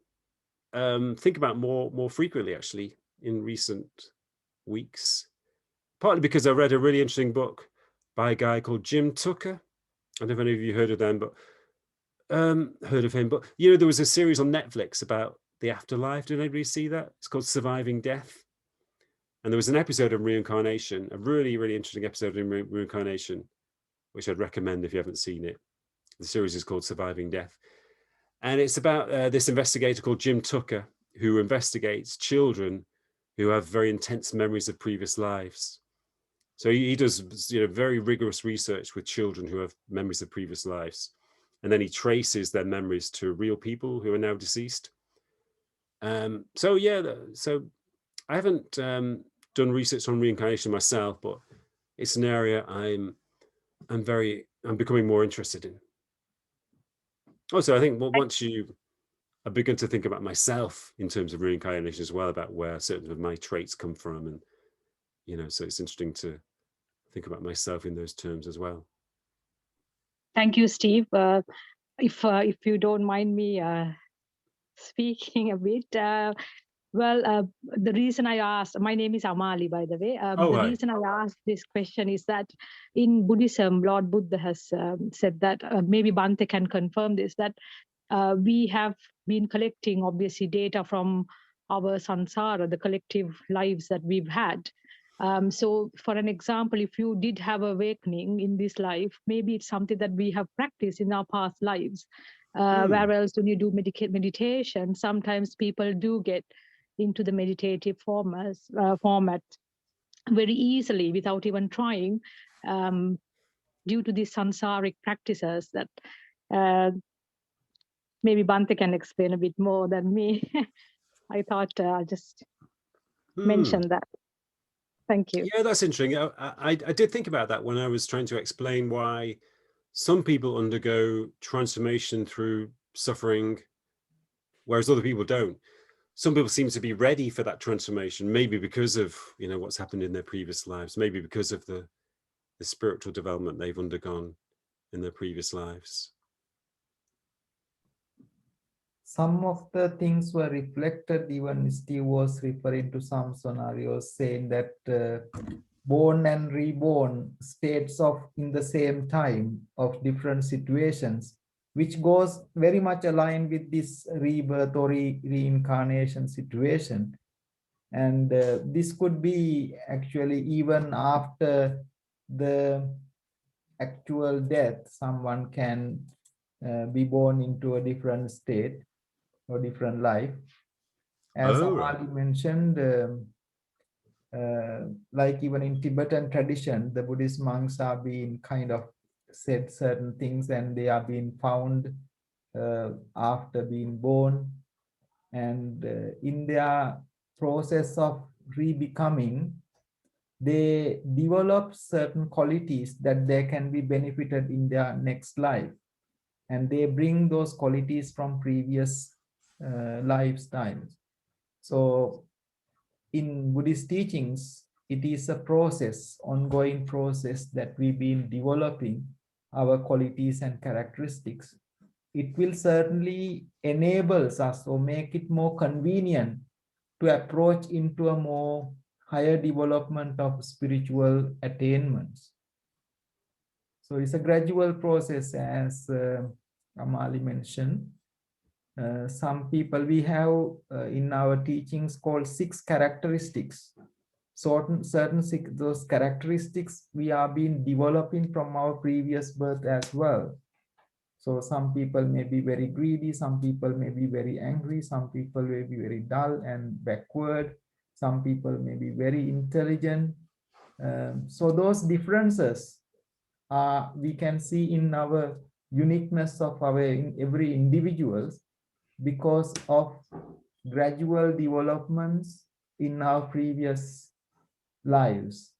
think about more frequently, actually, in recent weeks. Partly because I read a really interesting book by a guy called Jim Tucker. I don't know if any of you heard of them, but heard of him. But there was a series on Netflix about the afterlife. Did anybody see that? It's called Surviving Death. And there was an episode of reincarnation, a really, really interesting episode in reincarnation, which I'd recommend if you haven't seen it. The series is called Surviving Death. And it's about this investigator called Jim Tucker, who investigates children who have very intense memories of previous lives. So he does, very rigorous research with children who have memories of previous lives, and then he traces their memories to real people who are now deceased. So I haven't done research on reincarnation myself, but it's an area I'm becoming more interested in. Also, I think once I begin to think about myself in terms of reincarnation as well, about where certain of my traits come from, and so it's interesting to think about myself in those terms as well. Thank you, Steve. If you don't mind me speaking a bit, the reason I asked, my name is Amali, by the way. Reason I asked this question is that in Buddhism, Lord Buddha has said that, maybe Bhanthe can confirm this, that we have been collecting, obviously, data from our samsara, the collective lives that we've had. So for an example, if you did have awakening in this life, maybe it's something that we have practiced in our past lives. Whereas when you do meditation, sometimes people do get into the meditative format very easily without even trying, due to these samsaric practices that maybe Bhanthe can explain a bit more than me. I thought I'll just mention that. Thank you. Yeah, that's interesting. I did think about that when I was trying to explain why some people undergo transformation through suffering, whereas other people don't. Some people seem to be ready for that transformation, maybe because of what's happened in their previous lives, maybe because of the spiritual development they've undergone in their previous lives. Some of the things were reflected, even Steve was referring to some scenarios saying that born and reborn states of in the same time of different situations, which goes very much aligned with this rebirth or reincarnation situation. And this could be actually even after the actual death, someone can be born into a different state or different life. As Amali mentioned, like even in Tibetan tradition, the Buddhist monks are being kind of said certain things, and they are being found after being born, and in their process of re-becoming, they develop certain qualities that they can be benefited in their next life, and they bring those qualities from previous lifestyles. So in Buddhist teachings, it is a process, ongoing process, that we've been developing our qualities and characteristics. It will certainly enables us or make it more convenient to approach into a more higher development of spiritual attainments. So it's a gradual process, as Amali mentioned. Some people, we have in our teachings called 6 characteristics. Certain those characteristics we are being developing from our previous birth as well. So some people may be very greedy, some people may be very angry, some people may be very dull and backward, some people may be very intelligent. So those differences we can see in our uniqueness of our every individual, because of gradual developments in our previous lives,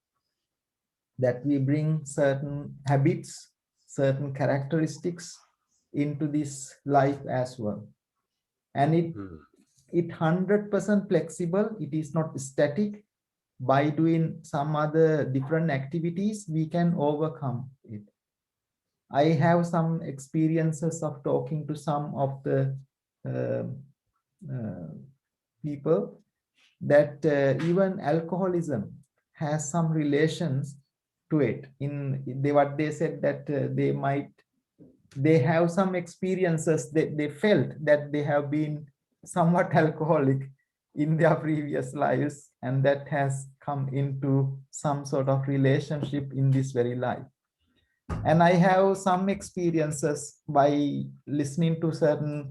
that we bring certain habits, certain characteristics into this life as well. And it 100% flexible. It is not static. By doing some other different activities, we can overcome it. I have some experiences of talking to some of the people that even alcoholism has some relations to it. What they said, that they have some experiences that they felt that they have been somewhat alcoholic in their previous lives, and that has come into some sort of relationship in this very life. And I have some experiences by listening to certain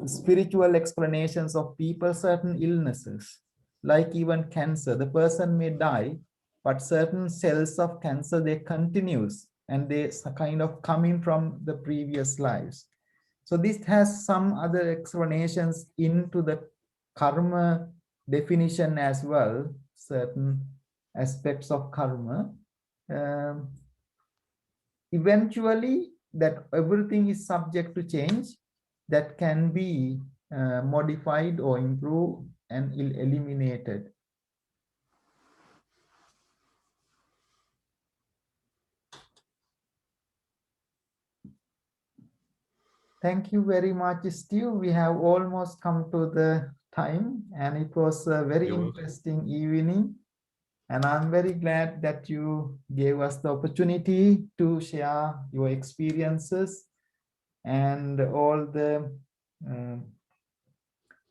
spiritual explanations of people, certain illnesses, like even cancer. The person may die, but certain cells of cancer, they continues and they kind of coming from the previous lives. So this has some other explanations into the karma definition as well, certain aspects of karma. Eventually, that everything is subject to change, that can be modified or improved and eliminated. Thank you very much, Steve. We have almost come to the time, and it was a very interesting evening. And I'm very glad that you gave us the opportunity to share your experiences and all the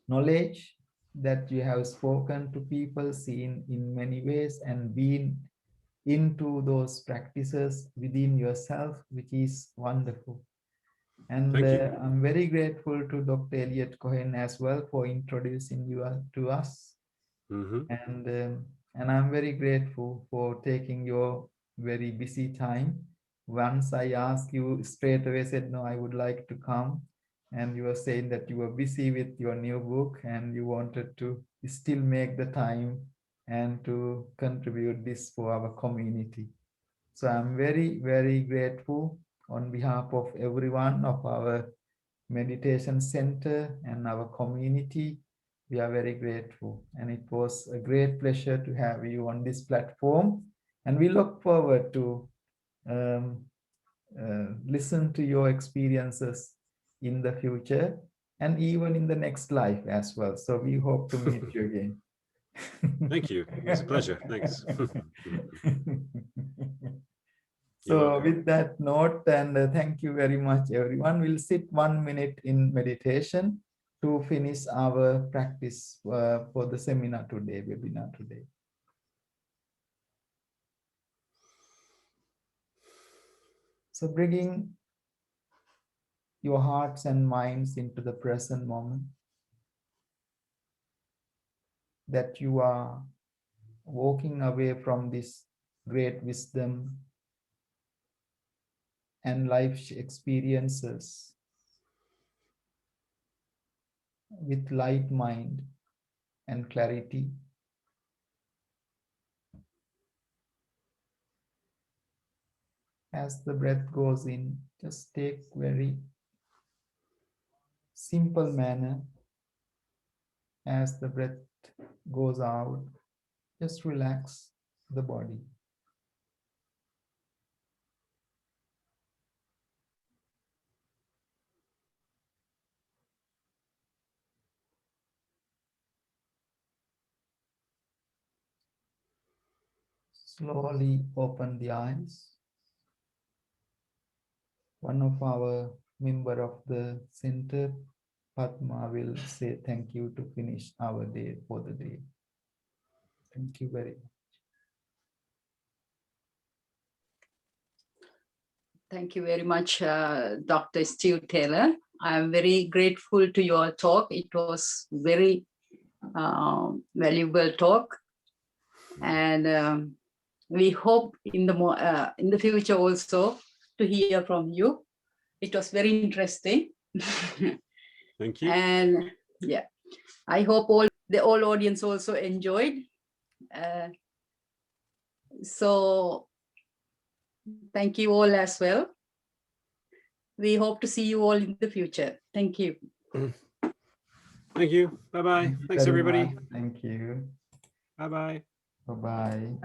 knowledge that you have spoken to people, seen in many ways, and been into those practices within yourself, which is wonderful. And I'm very grateful to Dr. Elliot Cohen as well for introducing you to us. And I'm very grateful for taking your very busy time. Once I asked you straight away, said, no, I would like to come. And you were saying that you were busy with your new book and you wanted to still make the time and to contribute this for our community. So I'm very, very grateful on behalf of everyone of our meditation center and our community. We are very grateful, and it was a great pleasure to have you on this platform, and we look forward to listen to your experiences in the future and even in the next life as well. So we hope to meet you again. Thank you. It's a pleasure. Thanks. So with that note, and thank you very much, everyone. We'll sit 1 minute in meditation to finish our practice for the seminar today, webinar today. So bringing your hearts and minds into the present moment, that you are walking away from this great wisdom and life experiences with light mind and clarity. As the breath goes in, just take very simple manner. As the breath goes out, just relax the body. Slowly open the eyes. One of our member of the center, Padma, will say thank you to finish our day for the day. Thank you very much. Thank you very much, Dr. Steve Taylor. I'm very grateful to your talk. It was very valuable talk, and we hope in the future also to hear from you. It was very interesting. Thank you. And yeah, I hope all audience also enjoyed. So thank you all as well. We hope to see you all in the future. Thank you. Thank you. Bye-bye. Thanks, everybody. Much. Thank you. Bye-bye. Bye-bye.